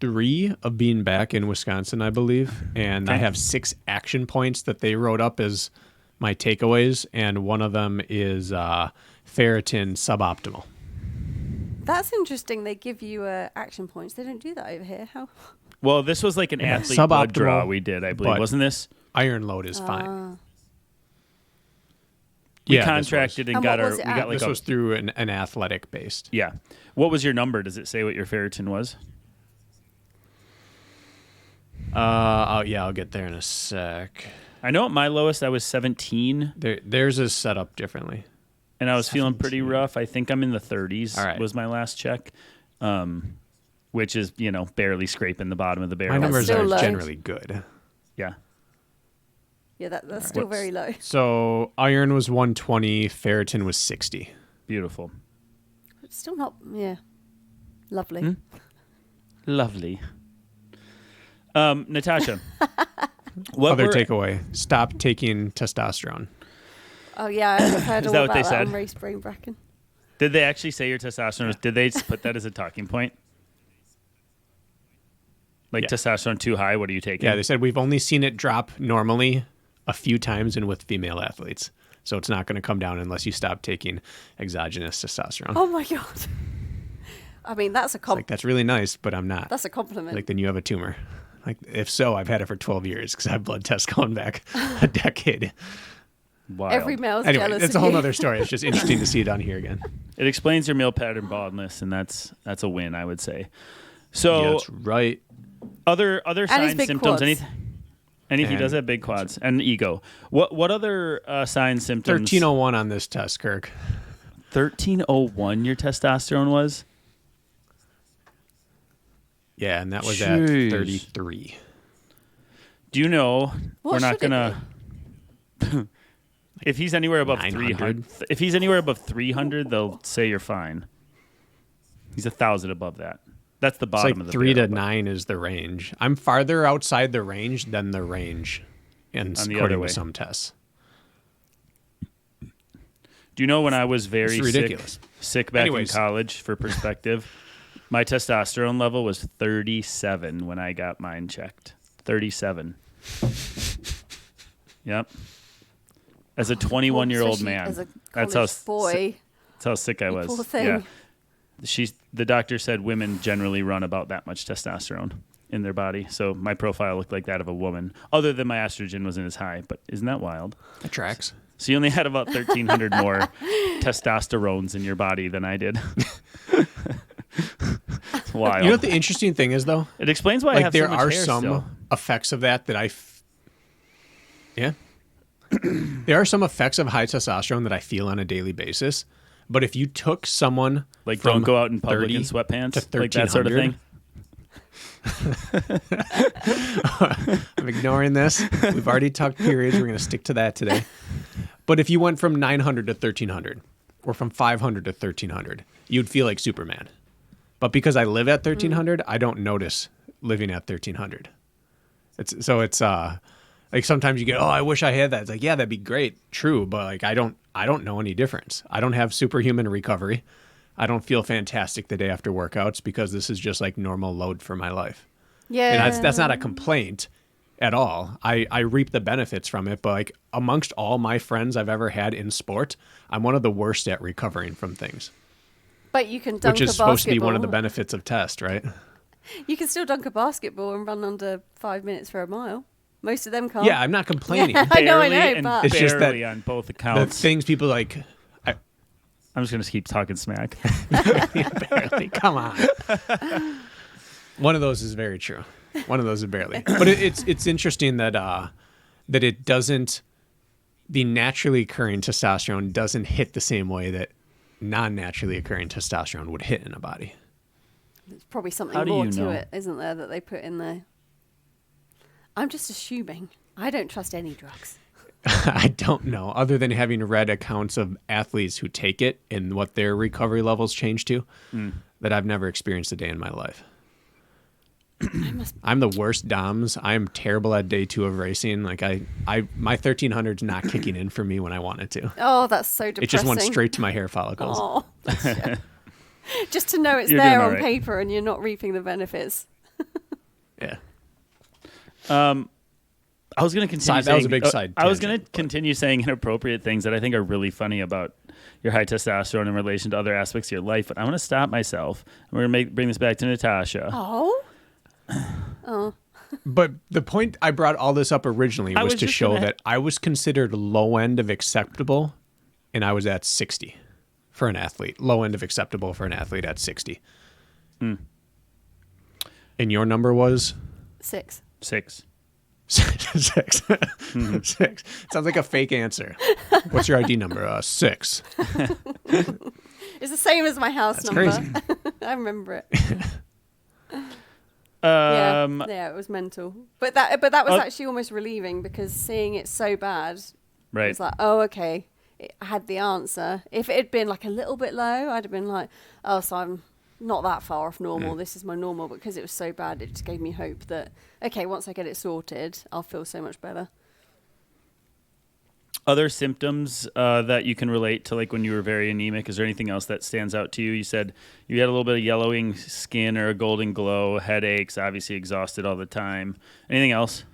3 of being back in Wisconsin, I believe. And I have 6 action points that they wrote up as my takeaways. And one of them is ferritin suboptimal. That's interesting. They give you action points. They don't do that over here. How? Well, this was like an athlete blood draw we did, I believe. Wasn't this? Iron load is fine. We contracted and got our. This was through an athletic based. Yeah. What was your number? Does it say what your ferritin was? I'll get there in a sec. I know at my lowest I was 17. Theirs is set up differently. And I was feeling pretty rough. I think I'm in the 30s. All right. Was my last check, which is, barely scraping the bottom of the barrel. My numbers are low. generally good. Yeah. Yeah, that's still very low. So iron was 120, ferritin was 60. Beautiful. It's still not, lovely. Lovely. Natasha. Other takeaway, stop taking testosterone. Oh, yeah, I've heard all that what about they that said? on Race Brain Bracken. Did they actually say your testosterone was, did they put that as a talking point? Like testosterone too high, what are you taking? Yeah, they said we've only seen it drop normally a few times and with female athletes. So it's not going to come down unless you stop taking exogenous testosterone. Oh, my God. I mean, that's a compliment. That's really nice, but I'm not. That's a compliment. Like, then you have a tumor. Like, if so, I've had it for 12 years because I have blood tests going back a decade. Wild. Every male's Anyway, jealous it's of a whole you. other story. It's just interesting to see it on here again. It explains your male pattern baldness, and that's a win, I would say. So that's right. Other signs, big symptoms, quads. anything. And he does have big quads and ego. What other signs, symptoms? 1301 on this test, Kirk. 1301 your testosterone was? Yeah, and that was at 33. Do you know What we're not should it gonna if he's anywhere above 900? 300, if he's anywhere above 300, they'll say you're fine. He's 1,000 above that. That's the It's bottom like of the 3 barrel, to 9 is the range. I'm farther outside the range than the range, and On the according other way. to some tests. Do you know when I was very It's ridiculous. sick back Anyways. in college, for perspective, my testosterone level was 37 when I got mine checked. 37. Yep. As a 21-year-old Especially man. as a That's college boy. That's how sick I was. Poor thing. Yeah. The doctor said women generally run about that much testosterone in their body. So my profile looked like that of a woman, other than my estrogen wasn't as high. But isn't that wild? That tracks. So you only had about 1,300 more testosterones in your body than I did. It's wild. You know what the interesting thing is, though? It explains why I Like, have there so much are hair some still. effects of that yeah. There are some effects of high testosterone that I feel on a daily basis. But if you took someone Like from don't go out in public 30 in sweatpants, to like that sort of thing. 1300. I'm ignoring this. We've already talked periods. We're going to stick to that today. But if you went from 900 to 1300 or from 500 to 1300, you'd feel like Superman. But because I live at 1300, I don't notice living at 1300. It's like sometimes you get, oh, I wish I had that. It's like, yeah, that'd be great. True. But like, I don't know any difference. I don't have superhuman recovery. I don't feel fantastic the day after workouts because this is just like normal load for my life. Yeah. And that's not a complaint at all. I reap the benefits from it. But like amongst all my friends I've ever had in sport, I'm one of the worst at recovering from things. But you can dunk which a is supposed to be basketball. one of the benefits of test, right? You can still dunk a basketball and run under 5 minutes for a mile. Most of them can't. Yeah, I'm not complaining. I know, and but It's just that on both The accounts. things people like, I'm just going to keep talking smack. barely, come on. One of those is very true. One of those is barely. But it's interesting that it doesn't, the naturally occurring testosterone doesn't hit the same way that non-naturally occurring testosterone would hit in a body. there's probably something How do more you to know? it, isn't there, that they put in there? I'm just assuming. I don't trust any drugs. I don't know, other than having read accounts of athletes who take it and what their recovery levels change to, that I've never experienced a day in my life. I'm the worst DOMs. I'm terrible at day 2 of racing. Like my 1300's not kicking in for me when I want it to. Oh, that's so depressing. It just went straight to my hair follicles. Oh, just to know it's You're there doing on all right. paper and you're not reaping the benefits. Yeah. I was going to continue That was saying, a big side I was going to tangent, continue saying inappropriate things that I think are really funny about your high testosterone in relation to other aspects of your life. But I want to stop myself. We're going to bring this back to Natasha. Oh. But the point I brought all this up originally was to show that I was considered low end of acceptable, and I was at 60 for an athlete. Low end of acceptable for an athlete at 60. And your number was? 6. 6. 6. 6. Sounds like a fake answer. What's your ID number? 6. It's the same as my house That's number. crazy. I remember it. Um, yeah, it was mental. But that was actually almost relieving because seeing it so bad, right. it's like, oh, okay, I had the answer. If it had been like a little bit low, I'd have been like, oh, so I'm not that far off normal. This is my normal. But because it was so bad, it just gave me hope that, okay, once I get it sorted, I'll feel so much better. Other symptoms that you can relate to, like when you were very anemic, is there anything else that stands out to you? You said you had a little bit of yellowing skin or a golden glow, headaches, obviously exhausted all the time. Anything else?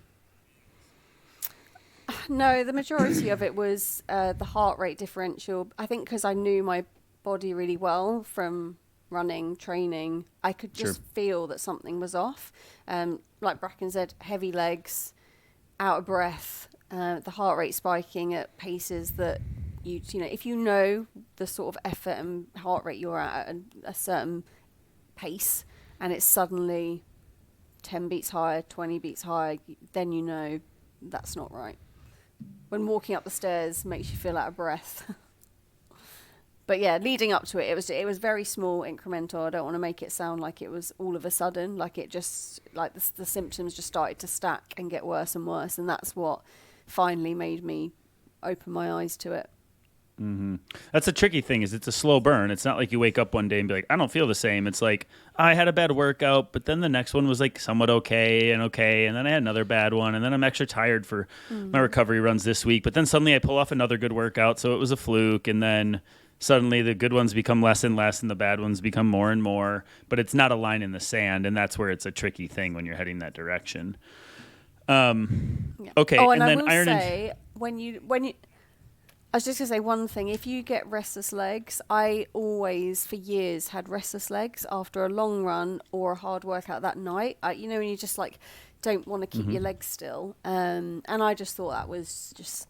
No, the majority of it was the heart rate differential. I think because I knew my body really well from running, training, I could just feel that something was off. Like Brakken said, heavy legs, out of breath, the heart rate spiking at paces that you know, if you know the sort of effort and heart rate you're at a certain pace, and it's suddenly 10 beats higher, 20 beats higher, then you know that's not right. When walking up the stairs makes you feel out of breath. But yeah, leading up to it, it was very small, incremental. I don't want to make it sound like it was all of a sudden, like it just, like the symptoms just started to stack and get worse and worse, and that's what finally made me open my eyes to it. Mm-hmm. That's a tricky thing, is it's a slow burn. It's not like you wake up one day and be like, I don't feel the same. It's like, I had a bad workout, but then the next one was like somewhat okay, and then I had another bad one, and then I'm extra tired for my recovery runs this week, but then suddenly I pull off another good workout, so it was a fluke, and then suddenly the good ones become less and less, and the bad ones become more and more, but it's not a line in the sand, and that's where it's a tricky thing when you're heading that direction. Okay, Oh, and I then will iron say, when you I was just going to say one thing. If you get restless legs, I always, for years, had restless legs after a long run or a hard workout that night. You know, when you just like don't want to keep your legs still. And I just thought that was just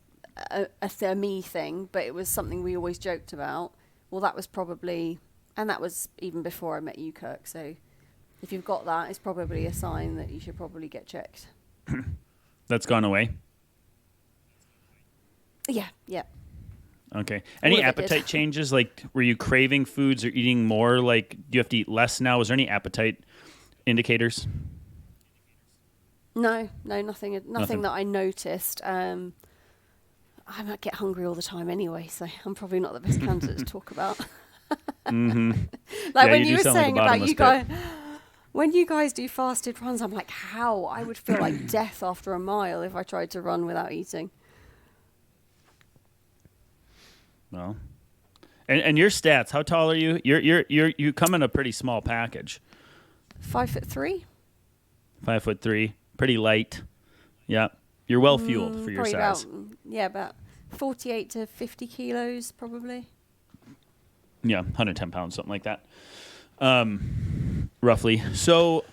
a me thing, but it was something we always joked about. Well, that was probably, and that was even before I met you, Kirk. So if you've got that, it's probably a sign that you should probably get checked. That's gone away. Yeah. Okay. Any All of it did. appetite changes? Like, were you craving foods or eating more? Like, do you have to eat less now? Was there any appetite indicators? No, nothing that I noticed. I might get hungry all the time anyway, so I'm probably not the best candidate to talk about. Mm-hmm. Like Yeah, when you you do were sound like a saying about you bottomless going, When you guys do fasted runs, I'm like, how? I would feel like death after a mile if I tried to run without eating. Well, and your stats, how tall are you? You come in a pretty small package. 5'3". 5'3", pretty light. Yeah, you're well fueled for your size. About 48 to 50 kilos, probably. Yeah, 110 pounds, something like that. Roughly. So,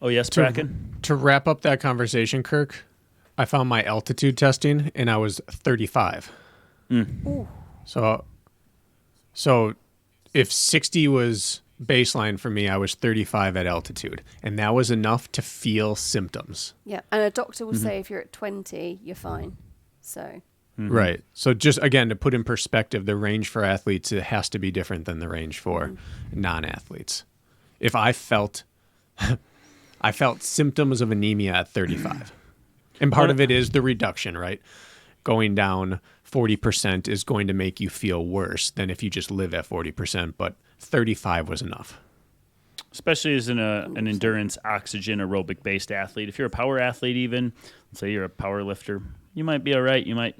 oh yes, Brakken. To wrap up that conversation, Kirk, I found my altitude testing and I was 35. Ooh. So if 60 was baseline for me, I was 35 at altitude, and that was enough to feel symptoms. Yeah, and a doctor will say if you're at 20, you're fine. So. Right. So just again to put in perspective, the range for athletes, it has to be different than the range for non-athletes. If I felt symptoms of anemia at 35, and part of it is the reduction, right? Going down 40% is going to make you feel worse than if you just live at 40%, but 35 was enough. Especially as an endurance, oxygen, aerobic-based athlete. If you're a power athlete even, let's say you're a power lifter, you might be all right. You might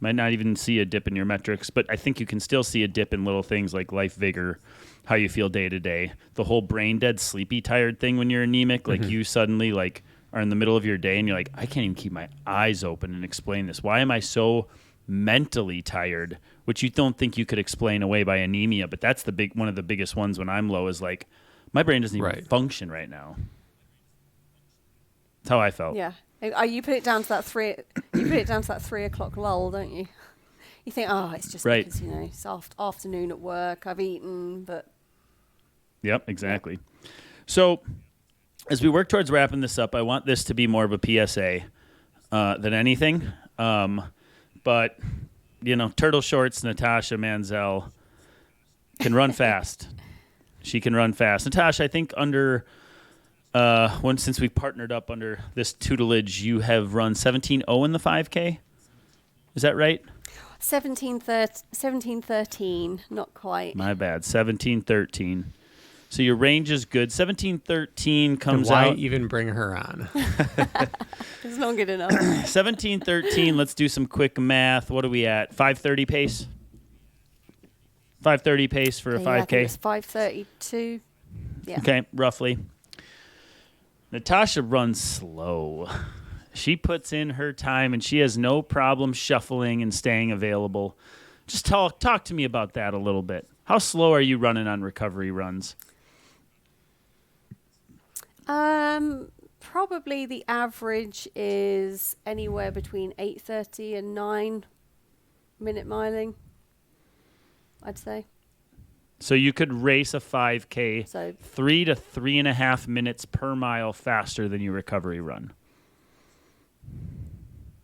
not even see a dip in your metrics, but I think you can still see a dip in little things like life vigor, how you feel day to day. The whole brain dead, sleepy, tired thing when you're anemic, like you suddenly like are in the middle of your day and you're like, I can't even keep my eyes open and explain this. Why am I so mentally tired? Which you don't think you could explain away by anemia, but that's one of the biggest ones when I'm low is like, my brain doesn't even function right now. That's how I felt. Yeah. You put it down to that 3. You put it down to that 3 o'clock lull, don't you? You think, it's just because it's afternoon at work. I've eaten, but. Yep, exactly. Yeah. So, as we work towards wrapping this up, I want this to be more of a PSA than anything. But turtle shorts, Natasha Mansell can run fast. She can run fast. Natasha, I think since we've partnered up under this tutelage, you have run 17:0 in the 5K. Is that right? 17:13, not quite. My bad, 17:13. So your range is good. 17:13 comes why out. Why even bring her on? It's not good enough. 17:13. Let's do some quick math. What are we at? 5:30 pace. 5:30 pace for a 5K. I think it's 5:32. Yeah. Okay, roughly. Natasha runs slow. She puts in her time, and she has no problem shuffling and staying available. Just talk to me about that a little bit. How slow are you running on recovery runs? Probably the average is anywhere between 8:30 and 9-minute miling, I'd say. So you could race a 5K 3 to 3.5 minutes per mile faster than your recovery run.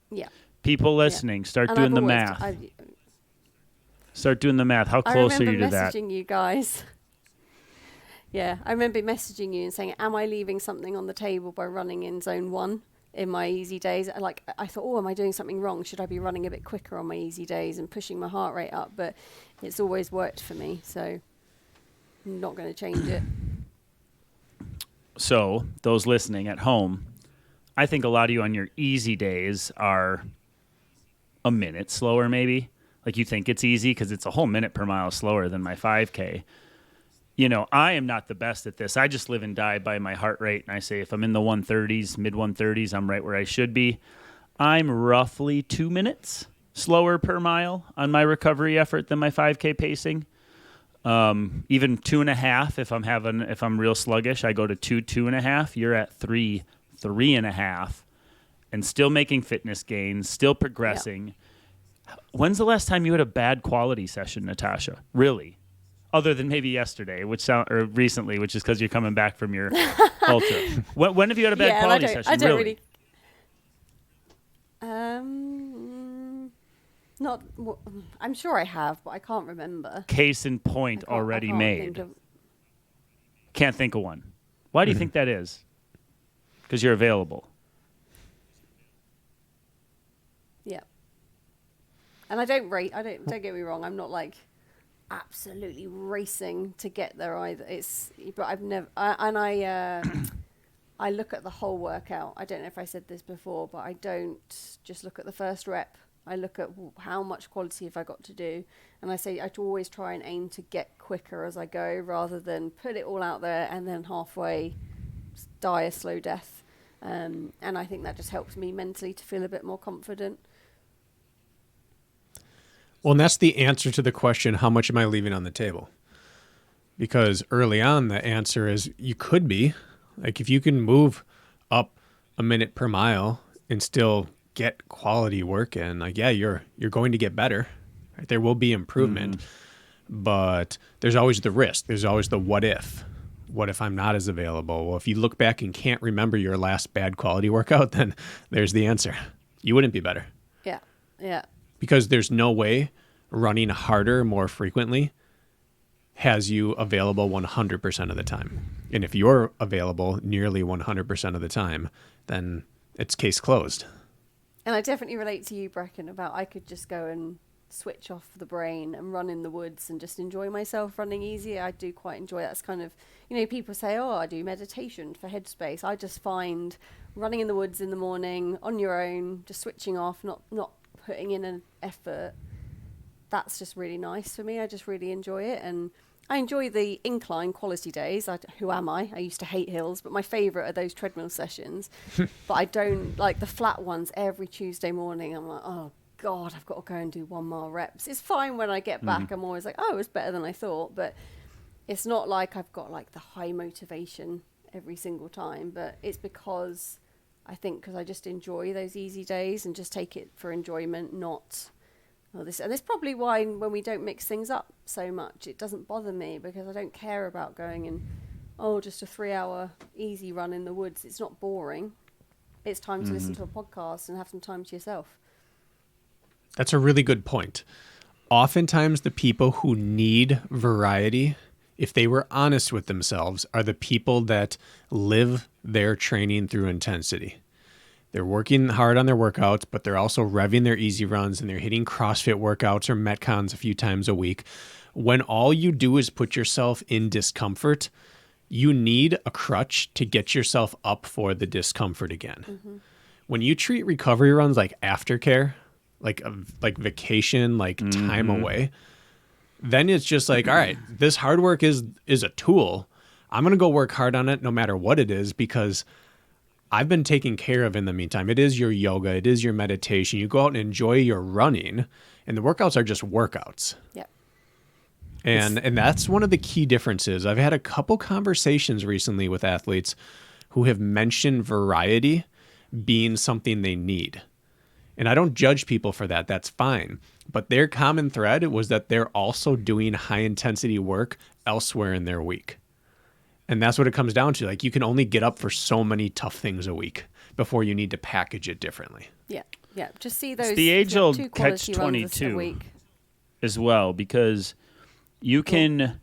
Yeah. People listening, start doing the math. Start doing the math. How close are you to that? I remember messaging you guys. Yeah, I remember messaging you and saying, am I leaving something on the table by running in zone 1 in my easy days? I thought, am I doing something wrong? Should I be running a bit quicker on my easy days and pushing my heart rate up? But it's always worked for me, so I'm not going to change it. So, those listening at home, I think a lot of you on your easy days are a minute slower maybe. Like you think it's easy because it's a whole minute per mile slower than my 5K. I am not the best at this. I just live and die by my heart rate. And I say if I'm in the 130s, mid 130s, I'm right where I should be. I'm roughly 2 minutes slower per mile on my recovery effort than my 5K pacing. Even 2.5 if I'm real sluggish, I go to 2.5. You're at 3.5, and still making fitness gains, still progressing. Yeah. When's the last time you had a bad quality session, Natasha? Really? Other than maybe yesterday, or recently, which is because you're coming back from your ultra. When have you had a bad quality session? I don't really. Not. I'm sure I have, but I can't remember. Case in point already made. Can't think of one. Why do you think that is? Because you're available. Yeah. And I don't rate. Don't get me wrong. I'm not like absolutely racing to get there either. But I've never, I look at the whole workout. I don't know if I said this before, but I don't just look at the first rep. I look at how much quality have I got to do. And I say I always try and aim to get quicker as I go rather than put it all out there and then halfway die a slow death. And I think that just helps me mentally to feel a bit more confident. Well, and that's the answer to the question, how much am I leaving on the table? Because early on, the answer is you could be. Like if you can move up a minute per mile and still get quality work in, like, yeah, you're going to get better. Right? There will be improvement, but there's always the risk. There's always the what if. What if I'm not as available? Well, if you look back and can't remember your last bad quality workout, then there's the answer. You wouldn't be better. Yeah, yeah. Because there's no way running harder more frequently has you available 100% of the time. And if you're available nearly 100% of the time, then it's case closed. And I definitely relate to you, Brakken, about I could just go and switch off the brain and run in the woods and just enjoy myself running easy. I do quite enjoy that. It's kind of, people say, oh, I do meditation for headspace. I just find running in the woods in the morning on your own, just switching off, not putting in an effort, that's just really nice for me. I just really enjoy it. And I enjoy the incline quality days. Who am I? I used to hate hills, but my favourite are those treadmill sessions. But I don't like the flat ones every Tuesday morning. I'm like, oh, God, I've got to go and do 1 mile reps. It's fine when I get back. I'm always like, oh, it was better than I thought. But it's not like I've got like the high motivation every single time. But it's because I just enjoy those easy days and just take it for enjoyment, not... And that's probably why when we don't mix things up so much, it doesn't bother me because I don't care about going and, just a 3-hour easy run in the woods. It's not boring. It's time to listen to a podcast and have some time to yourself. That's a really good point. Oftentimes the people who need variety, if they were honest with themselves, are the people that live their training through intensity. They're working hard on their workouts, but they're also revving their easy runs and they're hitting CrossFit workouts or Metcons a few times a week. When all you do is put yourself in discomfort, you need a crutch to get yourself up for the discomfort again. Mm-hmm. When you treat recovery runs like aftercare, like vacation, like time away, then it's just like, all right, this hard work is a tool. I'm going to go work hard on it no matter what it is because I've been taken care of in the meantime. It is your yoga. It is your meditation. You go out and enjoy your running, and the workouts are just workouts. Yeah. And that's one of the key differences. I've had a couple conversations recently with athletes who have mentioned variety being something they need. And I don't judge people for that. That's fine. But their common thread was that they're also doing high-intensity work elsewhere in their week. And that's what it comes down to. Like, you can only get up for so many tough things a week before you need to package it differently. Yeah, yeah. Just see those. It's the age-old catch-22 as well, because you can...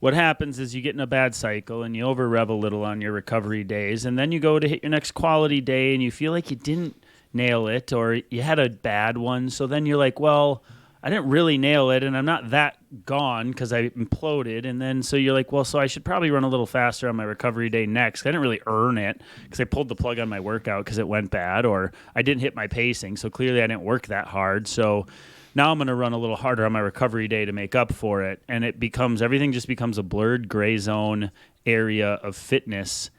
What happens is you get in a bad cycle and you over-rev a little on your recovery days, and then you go to hit your next quality day and you feel like you didn't nail it or you had a bad one. So then you're like, well... I didn't really nail it, and I'm not that gone because I imploded. And then so you're like, well, so I should probably run a little faster on my recovery day next. I didn't really earn it because I pulled the plug on my workout because it went bad, or I didn't hit my pacing. So clearly I didn't work that hard. So now I'm going to run a little harder on my recovery day to make up for it. And everything just becomes a blurred gray zone area of fitness.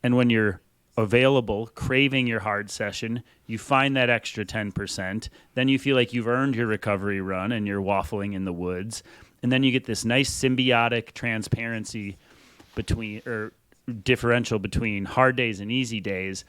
And when you're available, craving your hard session, you find that extra 10%, then you feel like you've earned your recovery run and you're waffling in the woods, and then you get this nice symbiotic transparency differential between hard days and easy days.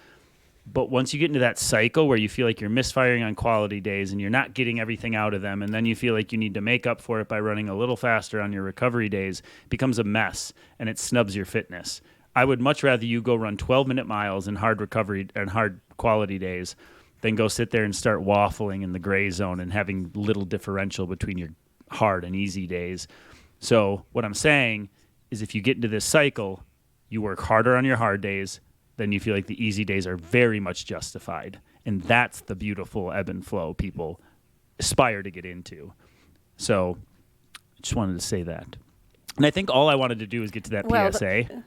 But once you get into that cycle where you feel like you're misfiring on quality days and you're not getting everything out of them, and then you feel like you need to make up for it by running a little faster on your recovery days, it becomes a mess and it snubs your fitness. I would much rather you go run 12-minute miles in hard recovery and hard quality days than go sit there and start waffling in the gray zone and having little differential between your hard and easy days. So what I'm saying is if you get into this cycle, you work harder on your hard days, then you feel like the easy days are very much justified. And that's the beautiful ebb and flow people aspire to get into. So Just wanted to say that. And I think all I wanted to do was get to that PSA,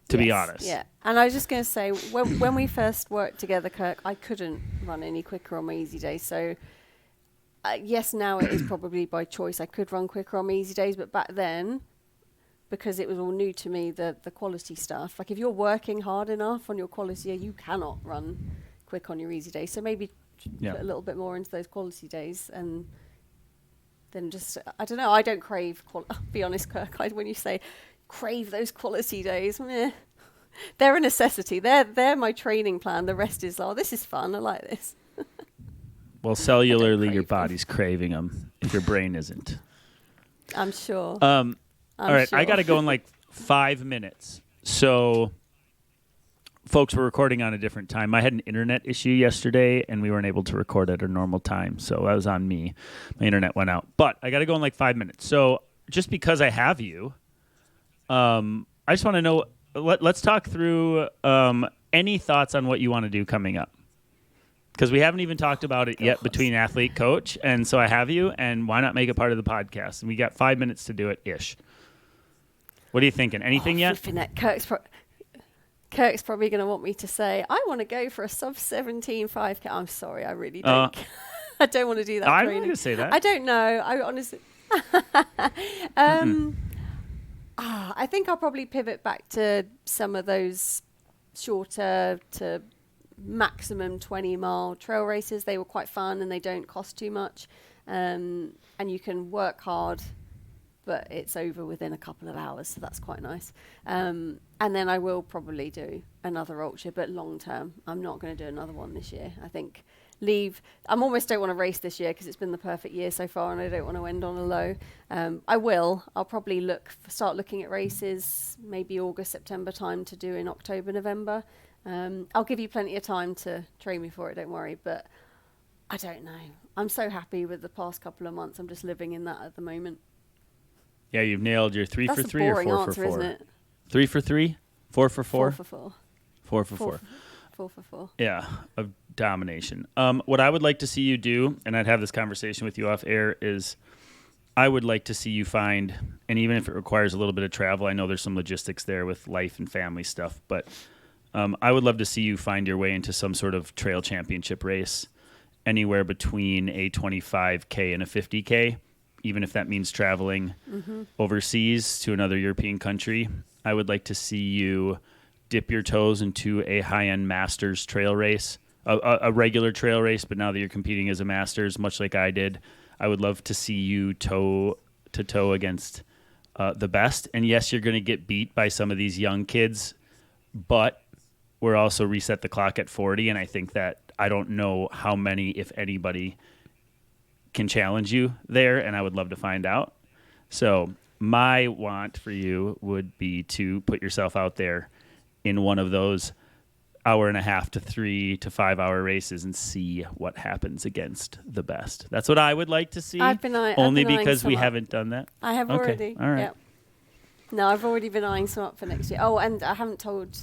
to be honest. Yeah. And I was just going to say, when we first worked together, Kirk, I couldn't run any quicker on my easy days. So, yes, now it is probably by choice. I could run quicker on my easy days, but back then, because it was all new to me, the quality stuff, like if you're working hard enough on your quality, you cannot run quick on your easy days. So maybe put a little bit more into those quality days and then just, I don't know, I don't crave, be honest, Kirk, when you say crave those quality days, meh. They're a necessity. They're my training plan. The rest is, this is fun. I like this. Well, cellularly, your body's craving them if your brain isn't. I'm sure. All right, I got to go in like 5 minutes. So, folks, we're recording on a different time. I had an internet issue yesterday, and we weren't able to record at a normal time. So, that was on me. My internet went out. But I got to go in like 5 minutes. So, just because I have you, I just want to know, let's talk through any thoughts on what you want to do coming up. Because we haven't even talked about it yet between athlete coach. And so I have you, and why not make it part of the podcast? And we got 5 minutes to do it-ish. What are you thinking? Anything yet? Kirk's probably going to want me to say, I want to go for a sub-17 5K. I'm sorry, I really don't. I don't want to do that. I'm not going to say that. I don't know. I honestly... I think I'll probably pivot back to some of those shorter to maximum 20-mile trail races. They were quite fun and they don't cost too much. And you can work hard, but it's over within a couple of hours, so that's quite nice. And then I will probably do another ultra, but long term. I'm not going to do another one this year. I think I almost don't want to race this year because it's been the perfect year so far and I don't want to end on a low. I'll probably start looking at races maybe August, September time to do in October, November. I'll give you plenty of time to train me for it, don't worry, but I don't know. I'm so happy with the past couple of months. I'm just living in that at the moment. Yeah, you've nailed your 3 for 3 or 4 answer, for 4. Isn't it? 3 for 3? 4 for 4? 4 for 4. 4 for 4. 4 for 4. Yeah, of domination. What I would like to see you do, and I'd have this conversation with you off air, is I would like to see you find, and even if it requires a little bit of travel, I know there's some logistics there with life and family stuff, but I would love to see you find your way into some sort of trail championship race, anywhere between a 25K and a 50K, even if that means traveling overseas to another European country. I would like to see you dip your toes into a high-end Masters trail race, a regular trail race, but now that you're competing as a Masters, much like I did, I would love to see you toe-to-toe against the best. And yes, you're going to get beat by some of these young kids, but we're also reset the clock at 40, and I think that I don't know how many, if anybody, can challenge you there, and I would love to find out. So my want for you would be to put yourself out there in one of those 1.5 to 3 to 5 hour races and see what happens against the best. That's what I would like to see. Only because we haven't done that. I have already. All right. Yep. No, I've already been eyeing some up for next year. Oh, and I haven't told.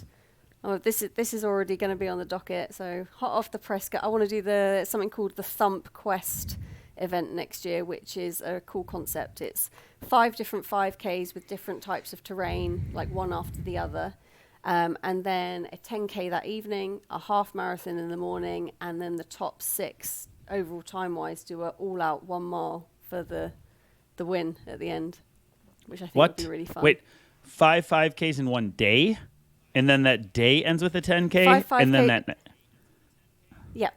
Oh, this is already going to be on the docket. So hot off the press, I want to do something called the Thump Quest event next year, which is a cool concept. It's 5 different 5Ks with different types of terrain, like one after the other. And then a 10K that evening, a half marathon in the morning, and then the top 6 overall time-wise do an all-out 1 mile for the win at the end, which I think would be really fun. Wait, 5 5Ks in one day? And then that day ends with a 10K? 5 and then that... Yep.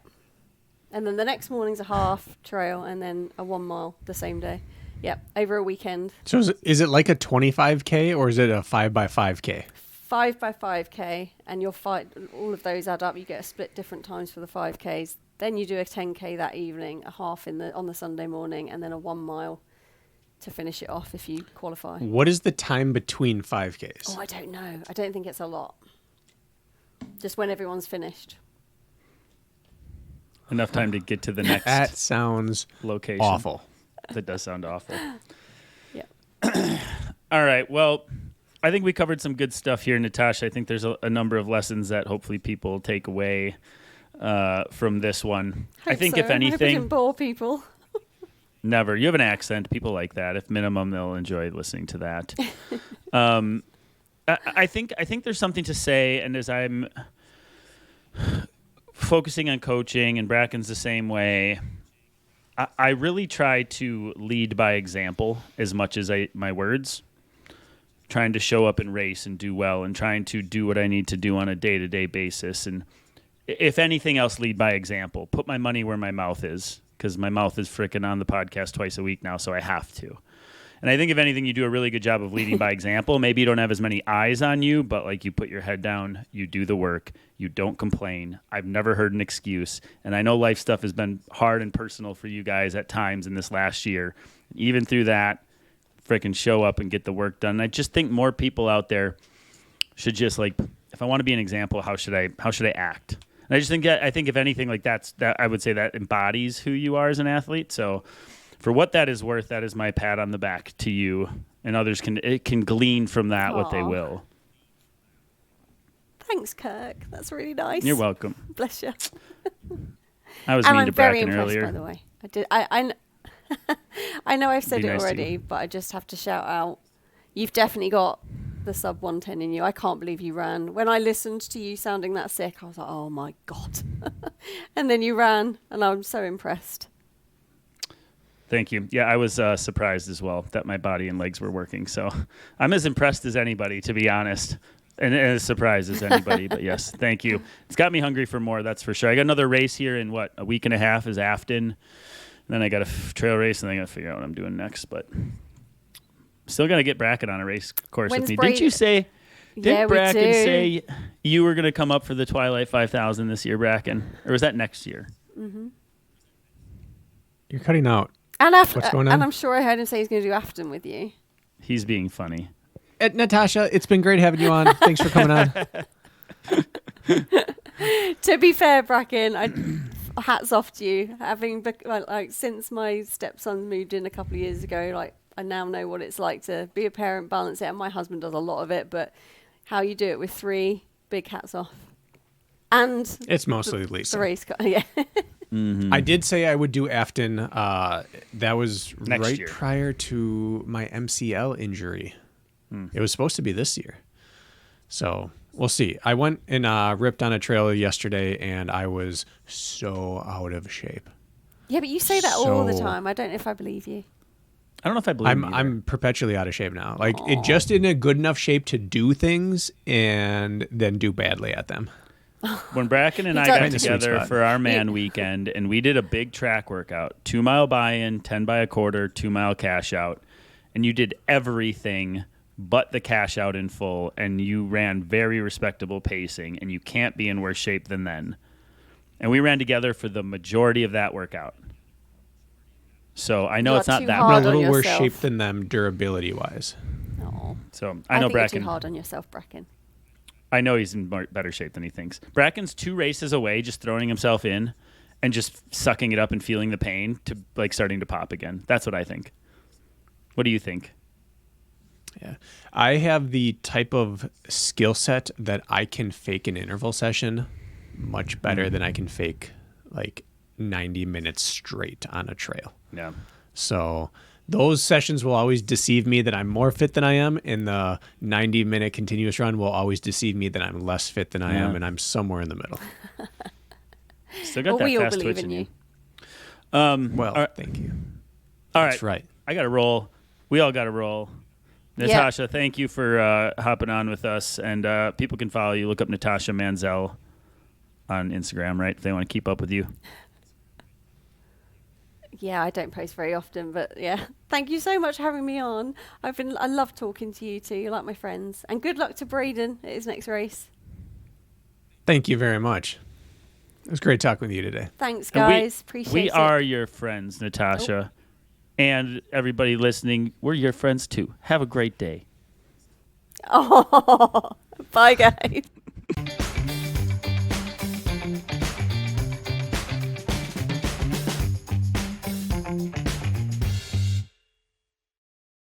And then the next morning's a half trail and then a 1 mile the same day. Yep, over a weekend. So is it like a 25K or is it a 5 by 5K? 5 by 5K, and you'll fight. All of those add up. You get a split different times for the 5Ks. Then you do a 10K that evening, a half on the Sunday morning, and then a 1 mile to finish it off if you qualify. What is the time between 5Ks? Oh, I don't know. I don't think it's a lot. Just when everyone's finished. Enough time to get to the next That sounds location. awful. That does sound awful. Yeah. All right. Well, I think we covered some good stuff here, Natasha. I think there's a number of lessons that hopefully people take away from this one. I think if anything, I hope I didn't bore people. Never. You have an accent. People like that. If minimum, they'll enjoy listening to that. I think there's something to say, and as I'm focusing on coaching, and Brakken's the same way, I really try to lead by example as much as my words, trying to show up and race and do well and trying to do what I need to do on a day-to-day basis. And if anything else, lead by example. Put my money where my mouth is, because my mouth is frickin' on the podcast twice a week now, so I have to. And I think if anything, you do a really good job of leading by example. Maybe you don't have as many eyes on you, but like you put your head down, you do the work, you don't complain. I've never heard an excuse. And I know life stuff has been hard and personal for you guys at times in this last year. Even through that, frickin' show up and get the work done. And I just think more people out there should just like, if I want to be an example, how should I act? And I just think I think if anything, like that I would say that embodies who you are as an athlete. So for what that is worth, that is my pat on the back to you, and others can glean from that what they will. Thanks, Kirk. That's really nice. You're welcome. Bless you. I was and mean I'm to very Brakken impressed, earlier. by the way. I know I've said Be it nice to already, you. but I just have to shout out. You've definitely got the sub 110 in you. I can't believe you ran. When I listened to you sounding that sick, I was like, oh my God. And then you ran, and I'm so impressed. Thank you. Yeah, I was surprised as well that my body and legs were working. So I'm as impressed as anybody, to be honest, and as surprised as anybody. But yes, thank you. It's got me hungry for more, that's for sure. I got another race here in, a week and a half is Afton. And then I got a trail race, and then I got to figure out what I'm doing next. But still going to get Brakken on a race course with me. Didn't you say... Yeah, Did Brakken we do. say you were going to come up for the Twilight 5000 this year, Brakken? Or was that next year? Mm-hmm. You're cutting out. And What's going on? And I'm sure I heard him say he's going to do Afton with you. He's being funny. Natasha, it's been great having you on. Thanks for coming on. To be fair, Brakken, hats off to you. Having like since my stepson moved in a couple of years ago, like I now know what it's like to be a parent, balance it, and my husband does a lot of it. But how you do it with three, big hats off. And It's mostly Lisa. the race car, yeah. Mm-hmm. I did say I would do Afton. That was Next right year. prior to my MCL injury. It was supposed to be this year. So we'll see. I went and ripped on a trail yesterday, and I was so out of shape. Yeah, but you say that all the So- time. I don't know if I believe you. I don't know if I believe I'm perpetually out of shape now. Like it just in a good enough shape to do things and then do badly at them. When Brakken and I does. got Kinda sweet together spot. for our man weekend, and we did a big track workout, 2 mile buy-in, 10 by a quarter, 2 mile cash out, and you did everything but the cash out in full, and you ran very respectable pacing, and you can't be in worse shape than then. And we ran together for the majority of that workout. So I know You're it's not too that I'm hard a on little worse yourself. shape than them durability wise. Oh, So I know think you're Brakken. too hard on yourself, Brakken. I know he's in better shape than he thinks. Brakken's 2 races away, just throwing himself in and just sucking it up and feeling the pain to like starting to pop again. That's what I think. What do you think? Yeah. I have the type of skill set that I can fake an interval session much better than I can fake like 90 minutes straight on a trail. Yeah. So those sessions will always deceive me that I'm more fit than I am, and the 90-minute continuous run will always deceive me that I'm less fit than I am, and I'm somewhere in the middle. Still got Well, that we all fast believe twitch in in you. you. Well, all right. thank you. All That's right. I got to roll. We all got to roll. Yeah. Natasha, thank you for hopping on with us. And people can follow you. Look up Natasha Mansell on Instagram, right? If they want to keep up with you. Yeah, I don't post very often, but yeah. Thank you so much for having me on. I love talking to you two. You're like my friends. And good luck to Braden at his next race. Thank you very much. It was great talking with you today. Thanks, And guys. Appreciate we it. are your friends, Natasha. And everybody listening, we're your friends too. Have a great day. Oh, bye, guys.